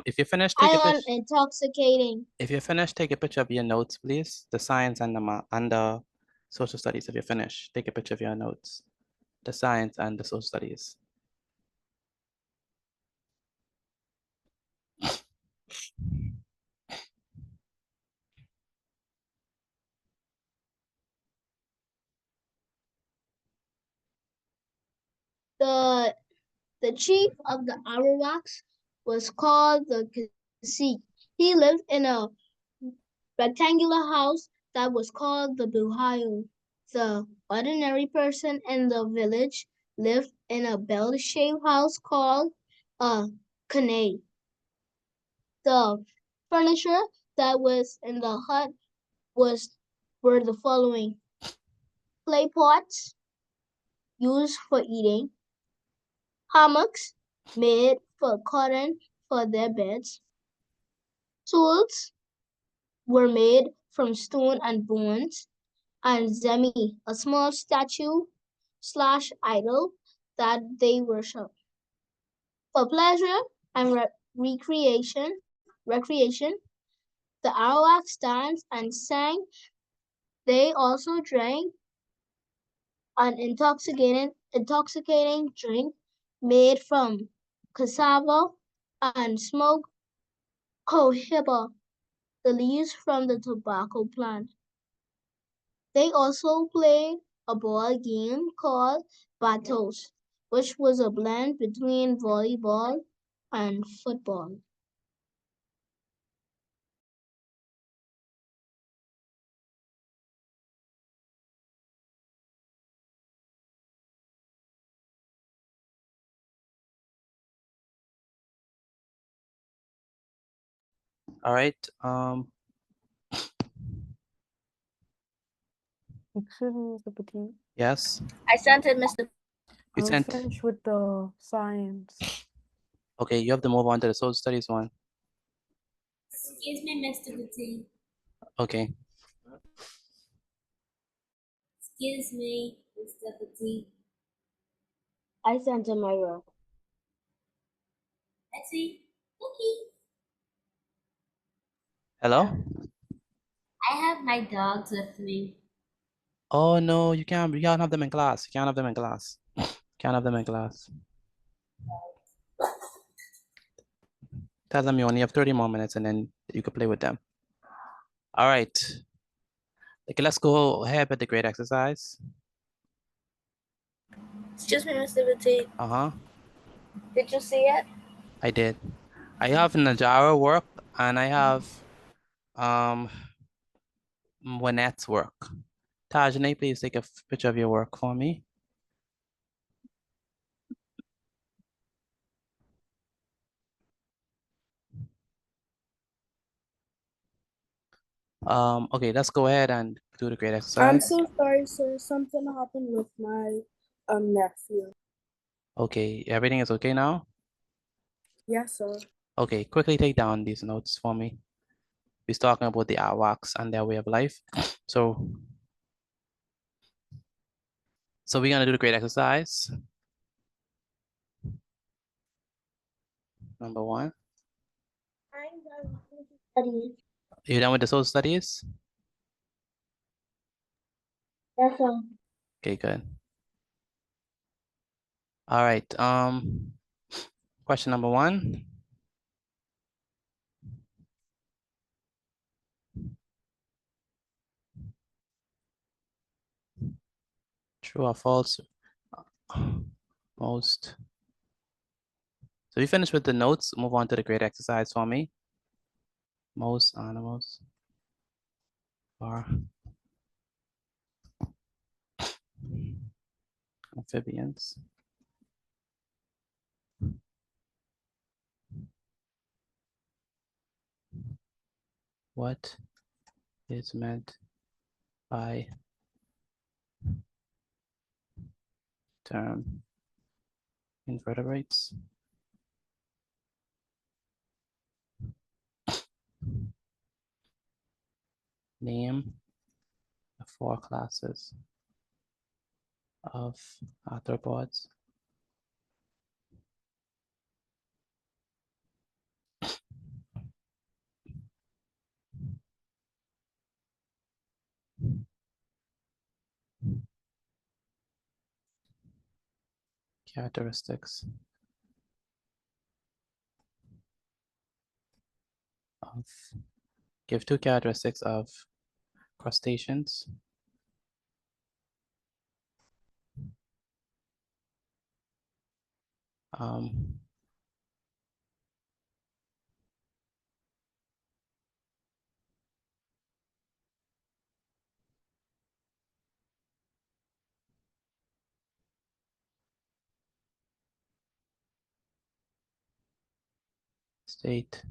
If you finish, take a I am picture. intoxicating. If you're finished, take a picture of your notes, please. The science and the social studies. If you're finished, take a picture of your notes. The science and the social studies. The chief of the Arawaks was called the cacique. He lived in a rectangular house that was called the Buhayo. The ordinary person in the village lived in a bell-shaped house called a kane. The furniture that was in the hut were the following: clay pots used for eating, hammocks made for cotton for their beds, tools were made from stone and bones, and zemi, a small statue slash idol that they worship. For pleasure and recreation, the Arawaks danced and sang. They also drank an intoxicating drink made from cassava and smoked cohiba, the leaves from the tobacco plant. They also played a board game called Battles, which was a blend between volleyball and football. All right. Excuse me, Mr. Petit. Yes. I sent it, Mr. You I'm sent. finished with the science. Okay, you have to move on to the social studies one. Excuse me, Mr. Petit. Okay. Excuse me, Mr. Petit. I sent a mirror. I see. Okay. Hello? I have my dogs with me. Oh no, you can't have them in class. You can't have them in class. Can't have them in class. Tell them you only have 30 more minutes and then you can play with them. All right. Okay, let's go ahead with the grade exercise. Excuse me, Mr. Petit. Uh-huh. Did you see it? I did. I have Najara work and I have Wynette's work. Tajane, please take a picture of your work for me. Okay, let's go ahead and do the grade I'm exercise. so sorry, sir. Something happened with my nephew. Okay, everything is okay now? Yes, sir. Okay, quickly take down these notes for me. We're talking about the Arawaks and their way of life. So we're gonna do the grade exercise. Number 1. I'm done with the studies. You done with the social studies? Yes, sir. Okay, good. All right. Question number 1. True or false? Most. So we finished with the notes. Move on to the grade exercise for me. Most animals are amphibians. What is meant by term invertebrates? Name the 4 classes of arthropods. Characteristics of, give 2 characteristics of crustaceans. Um, state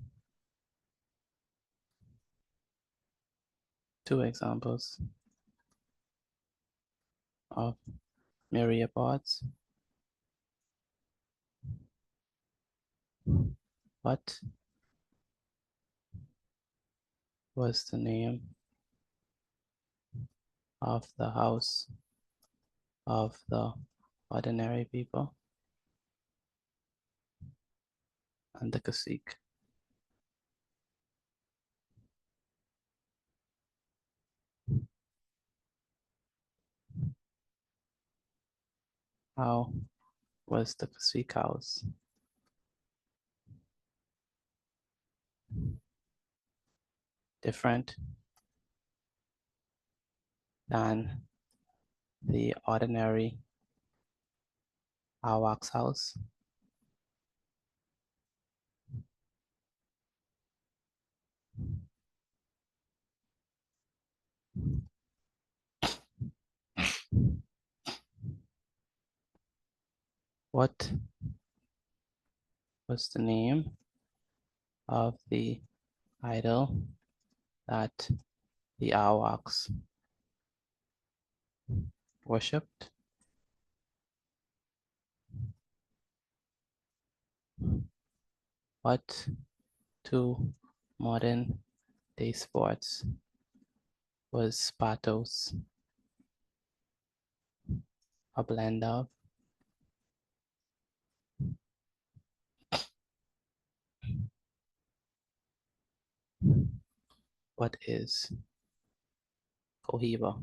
2 examples of myriapods. What was the name of the house of the ordinary people and the cacique? How was the cacique house? different than the ordinary wax house? What was the name of the idol that the Arawaks worshipped? What two modern day sports was patos a blend of? What is cohiba?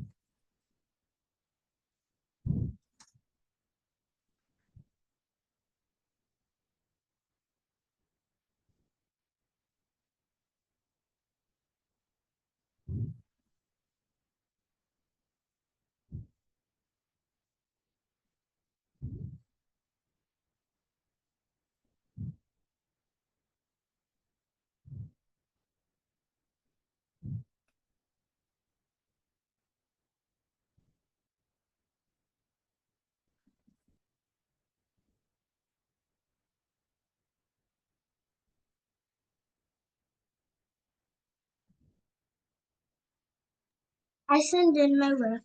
I sent in my work.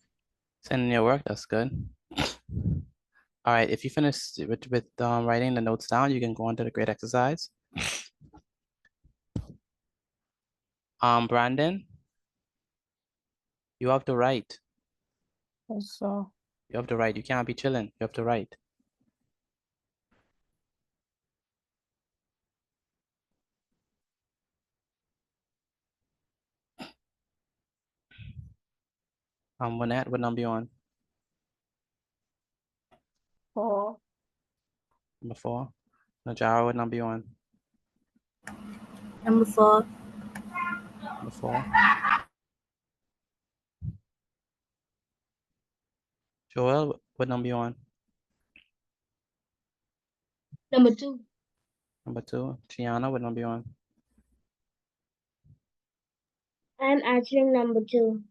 Send in your work, that's good. All right, if you finish with writing the notes down, you can go on to the grade exercise. Brandon, you have to write. So, You have to write. You can't be chilling. You have to write. Lynette, what number you on? 4. Number 4. Najara, what number you on? Number 4. Number 4. Joel, what number you on? Number 2. Number 2. Gianna, what number you on? I'm answering number 2.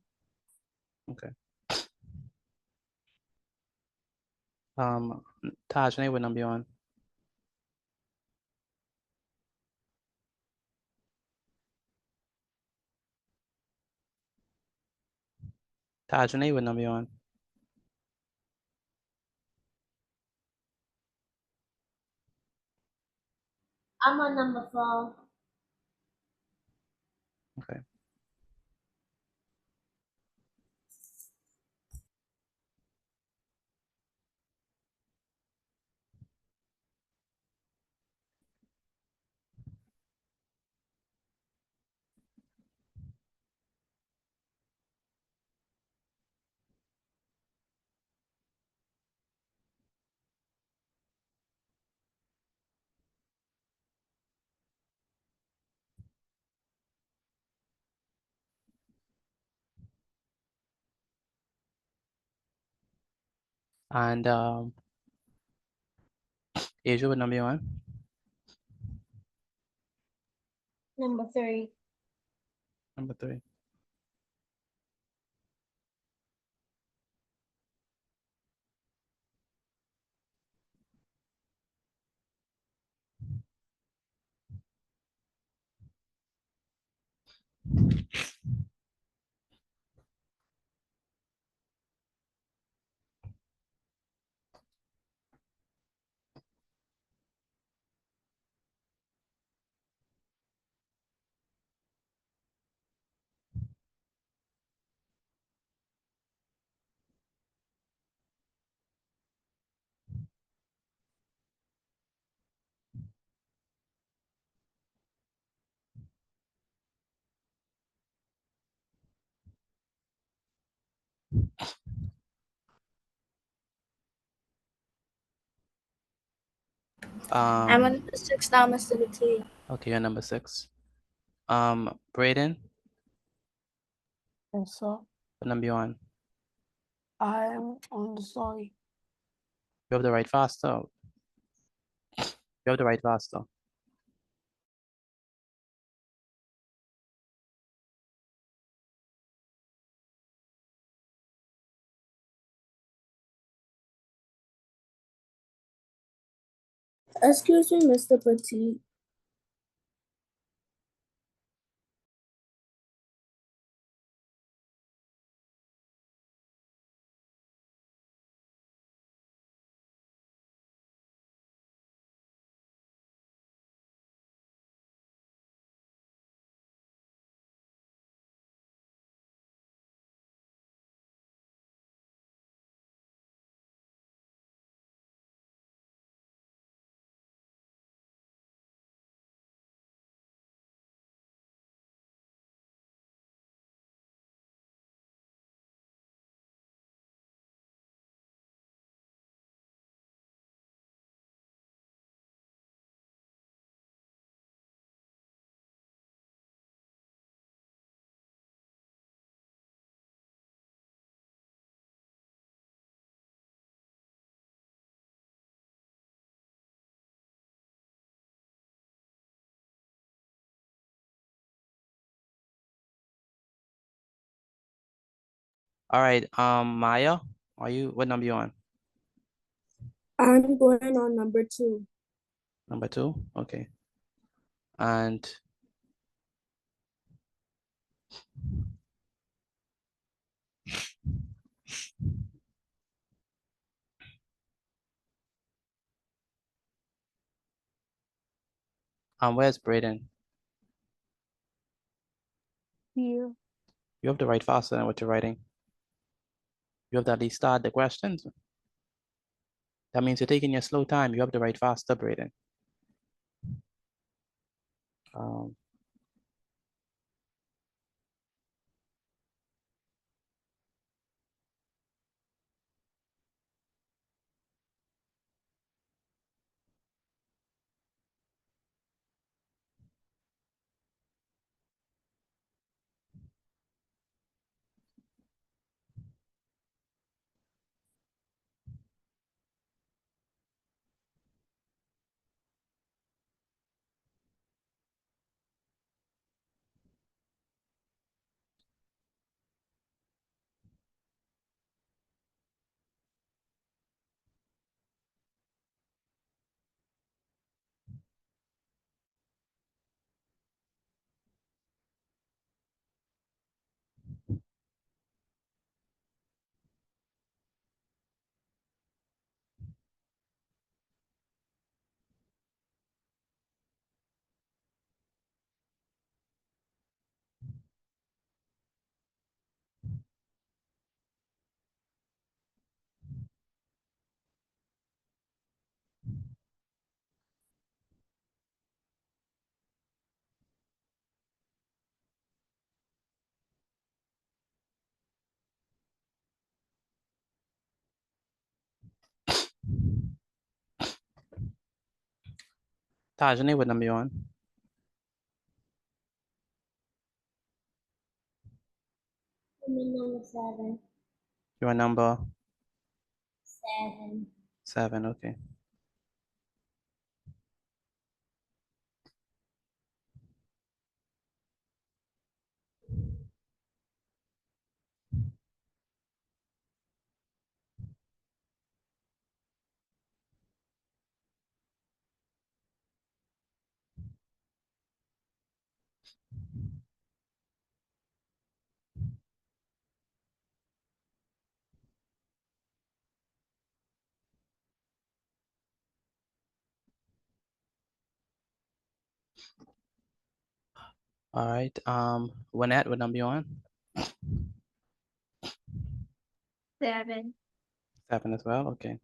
Okay. Tajane, what number you on? Tajane, what number you on? I'm on number 4. Okay. And Asia, what number you on? Number 3. Number 3. I'm on 6 now, Mr. T. Okay, you're number 6. Braden, Yes, sir. What number you on? I am on the story. You have to write faster. You have to write faster. Excuse me, Mr. Petit. All right, Maya, what number you on? I'm going on number 2. Number 2? Okay. And where's Braden? Here. You have to write faster than what you're writing. You have to at least start the questions. That means you're taking your slow time. You have to write faster, Braden. Um, Tajane, what number you on? Number 7. You are number 7. 7, okay. All right, Lynette, what number you on? 7. 7 as well, okay.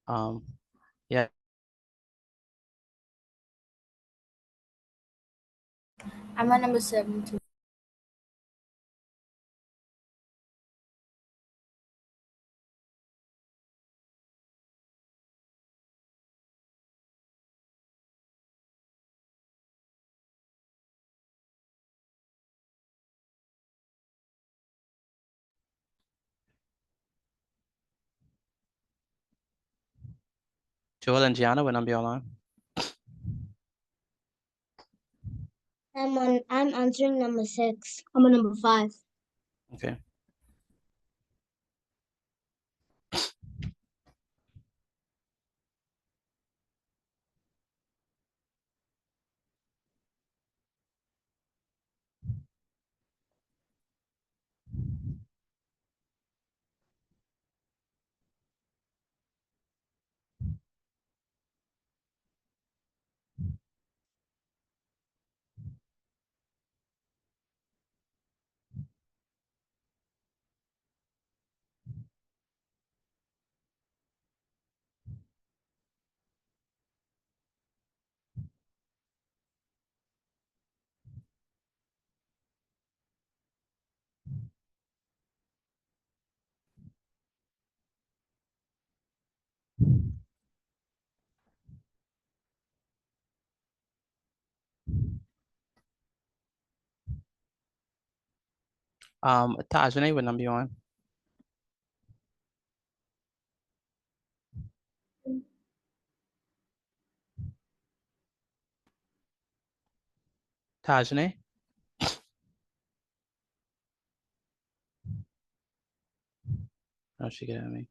Um, yeah, I'm on number 7 too. Joel and Gianna, what number y'all on? I'm answering number 6. I'm on number 5. Okay. Tajane, what number you on? Tajane? Oh, she get at me.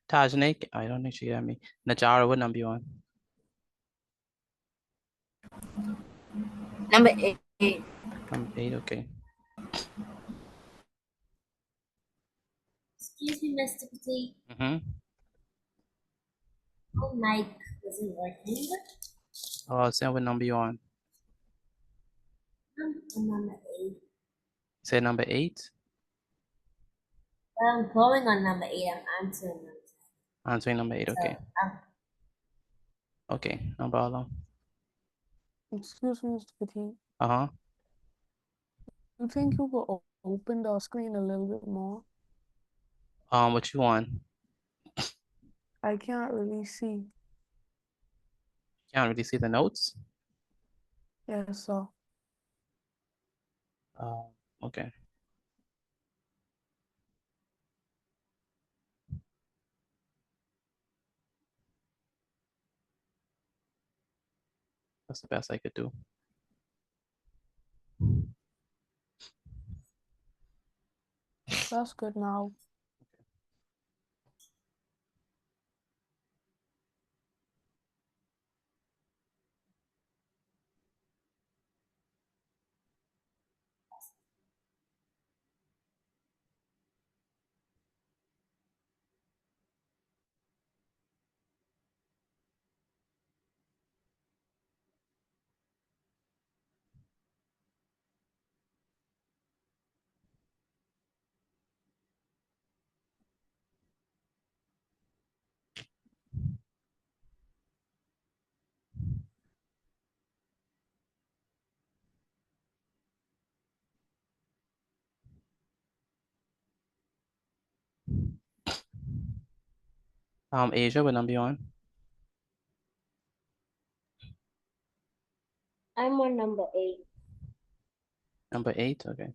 Tajane, I don't think she get at me. Najara, what number you on? Number 8. Number 8, okay. Excuse me, Mr. Petit. Mm-hmm. Oh, mic wasn't working. Oh, Sam, what number you on? I'm on number 8. Say number 8. Well, I'm going on number 8. I'm answering number 7. Answering number 8, okay. So, Okay, no problem. Excuse me, Mr. Petit. Uh-huh. You think you could open the screen a little bit more? What you want? I can't really see. Can't really see the notes? Yes, sir. Okay. That's the best I could do. That's good now. Asia, what number you on? I'm on number 8. Number 8, okay.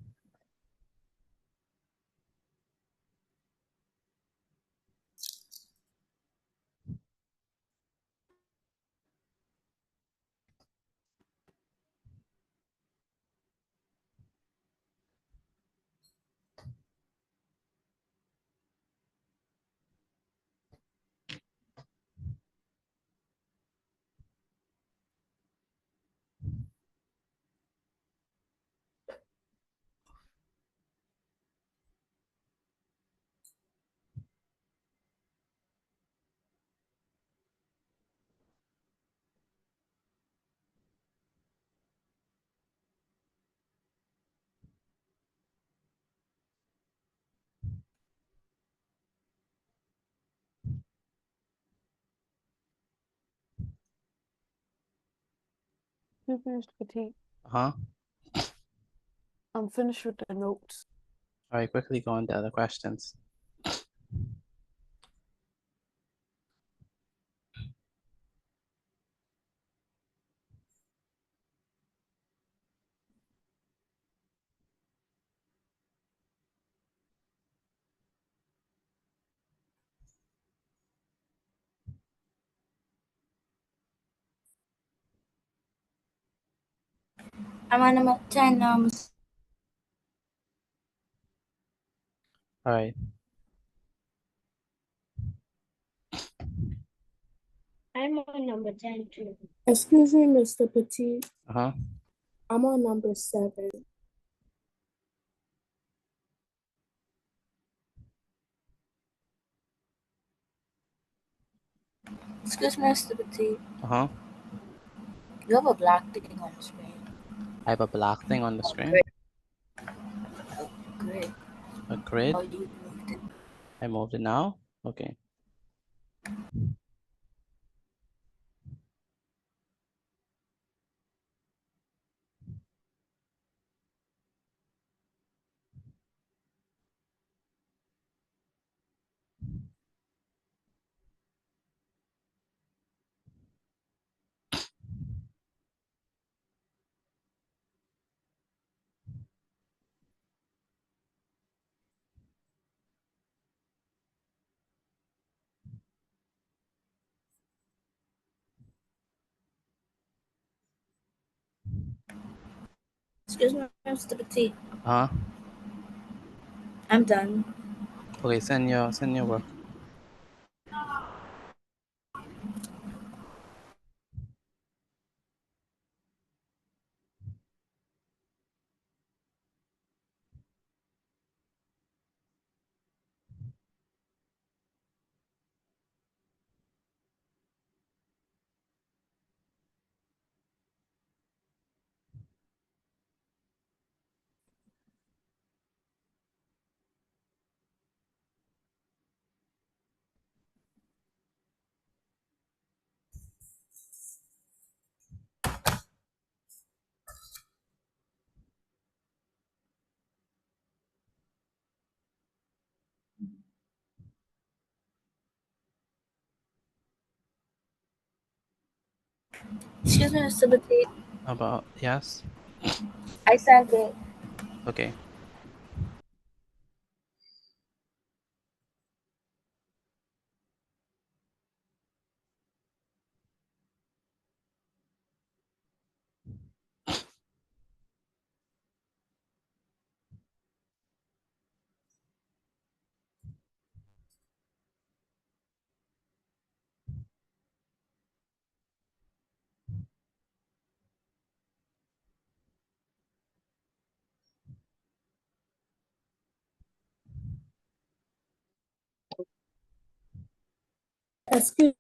Excuse me, Mr. Petit. Uh-huh. I'm finished with the notes. All right, quickly go on to other questions. I'm on number 10 now. All right. I'm on number 10 too. Excuse me, Mr. Petit. Uh-huh. I'm on number 7. Excuse me, Mr. Petit. Uh-huh. You have a black thing on the screen. I have a black thing on the screen. Great. Great. A grid. Oh, you moved it. I moved it now. Okay. Excuse me, Mr. Petit. Uh-huh. I'm done. Okay, send your work. Excuse me, Mr. Petit. About yes. I sent it. Okay. Excuse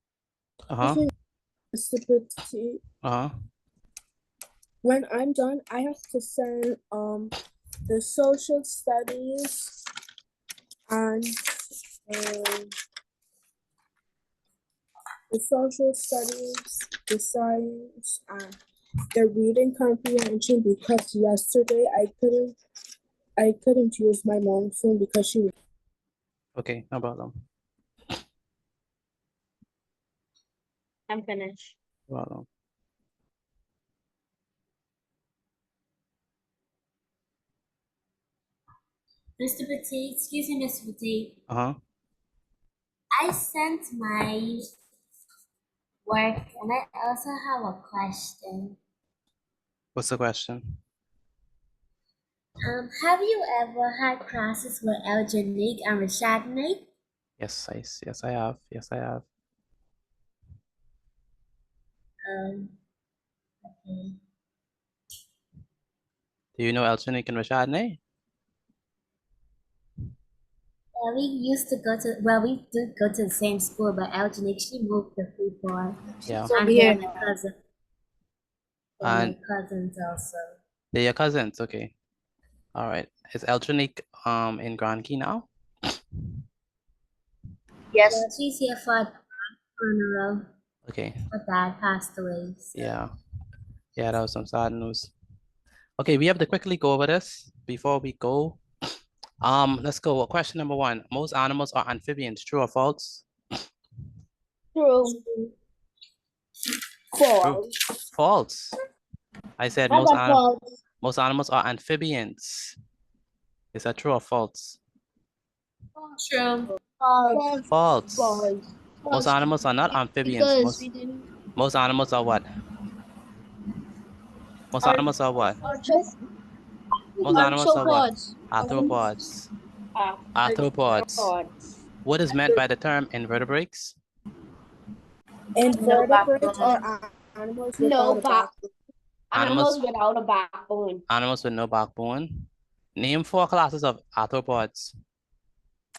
Uh-huh. me, Mr. Petit. Uh-huh. When I'm done, I have to send the social studies and the social studies, the science, and the reading comprehension because yesterday I couldn't use my mom's phone because she was. Okay, no problem. I'm finished. No problem. Mr. Petit, excuse me, Mr. Petit. Uh-huh. I sent my work and I also have a question. What's the question? Have you ever had classes with Eugenique and Richardney? Yes, I have. Yes, I have. Okay. Do you know Elchinic and Rashadney? Yeah, we used to go to, well, we did go to the same school, but Eugenique, she moved to Freeport. Yeah. She's over And here then my now. cousin. And my cousins also. they're your cousins, okay. All right. Is Elchinic in Grand Key now? Yes. Yeah, she's here for a funeral. Okay. Her dad passed away. So. Yeah. Yeah, that was some sad news. Okay, we have to quickly go over this before we go. Let's go. Question number 1. Most animals are amphibians. True or false? True. True. False. I said How about false? most animals are amphibians. Is that true or false? True. False. False. False. Most animals are not amphibians. Because Most animals are what? Most animals are what? Most animals are what? Arthropods. Arthropods. What is meant by the term invertebrates? Invertebrates are animals without a backbone. Animals without a backbone. Animals with no backbone. Name 4 classes of arthropods.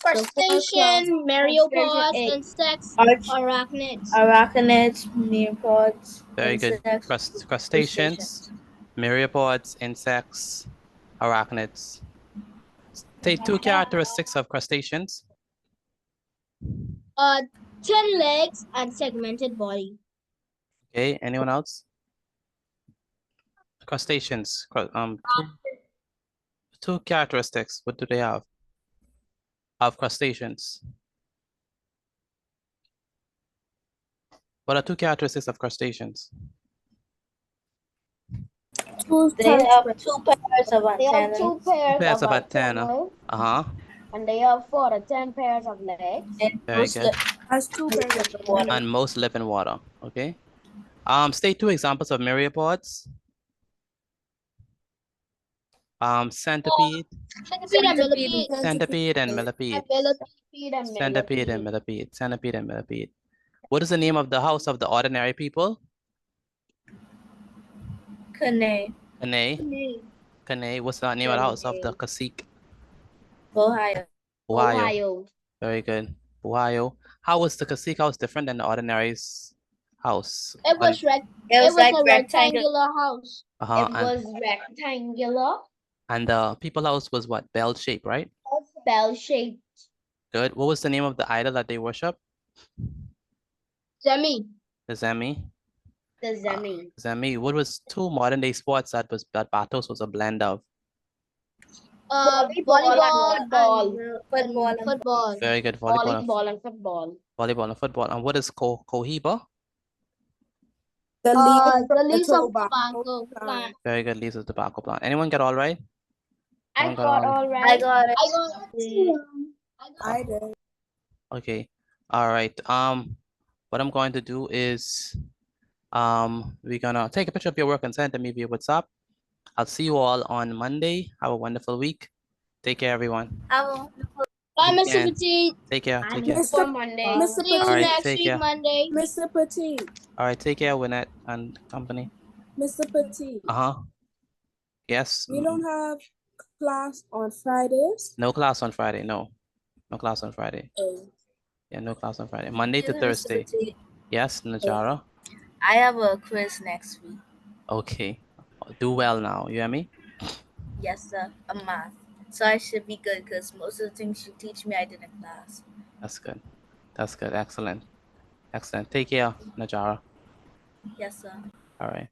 Crustacean, myriapods, insects, arachnids. Arachnids, neopods, Very good. insects, Crustaceans, myriapods, insects, arachnids. State 2 characteristics of crustaceans. Thin legs and segmented body. Okay, anyone else? Crustaceans. Two characteristics. What do they have? Of crustaceans. What are 2 characteristics of crustaceans? They have 2 pairs of They have antennas. 2 pairs Pairs of of antenna. antennas, and they have 4 to 10 pairs of legs. And Very most good. Has 2 pairs of water. And most live in water. Okay. State 2 examples of myriapods. Centipede. Centipede and millipede. Centipede and millipede. Centipede and millipede. What is the name of the house of the ordinary people? Kane, Kane. What's the name of the house of the cacique? Ohio. Ohio. Very good. Ohio. How was the cacique house different than the ordinary's house? It was It was like a rectangular. rectangular house. It was rectangular, And the people house was what? Bell shaped, right? bell-shaped. Good. What was the name of the idol that they worship? Zemi. The Zemi. The Zemi. What was 2 modern day sports that Batos was a blend of? Volleyball, Football and football. Very good. Volleyball and football. and football. And what is Cohiba? The The leaves leaves of of tobacco plant. plant. Very good. Leaves of tobacco plant. Anyone get all right? I Anyone got all I right. got it. I did. Okay. All right. What I'm going to do is we're gonna take a picture of your work and send it to me via WhatsApp. I'll see you all on Monday. Have a wonderful week. Take care, everyone. Bye, Mr. Weekend. Petit. Take care. Take care. For Monday. Mr. See you All right, next take week, care. Monday. Mr. Petit. All right. Take care, Winnet and company. Mr. Petit. Yes. We don't have class on Fridays. No class on Friday. No. No class on Friday. Oh. Yeah, no class on Friday. Monday to Thursday. Yes, Najara. I have a quiz next week. Okay. Do well now. You hear me? Yes, sir. A math. So I should be good because most of the things you teach me I did in class. That's good. That's good. Excellent. Excellent. Take care, Najara. Yes, sir. All right.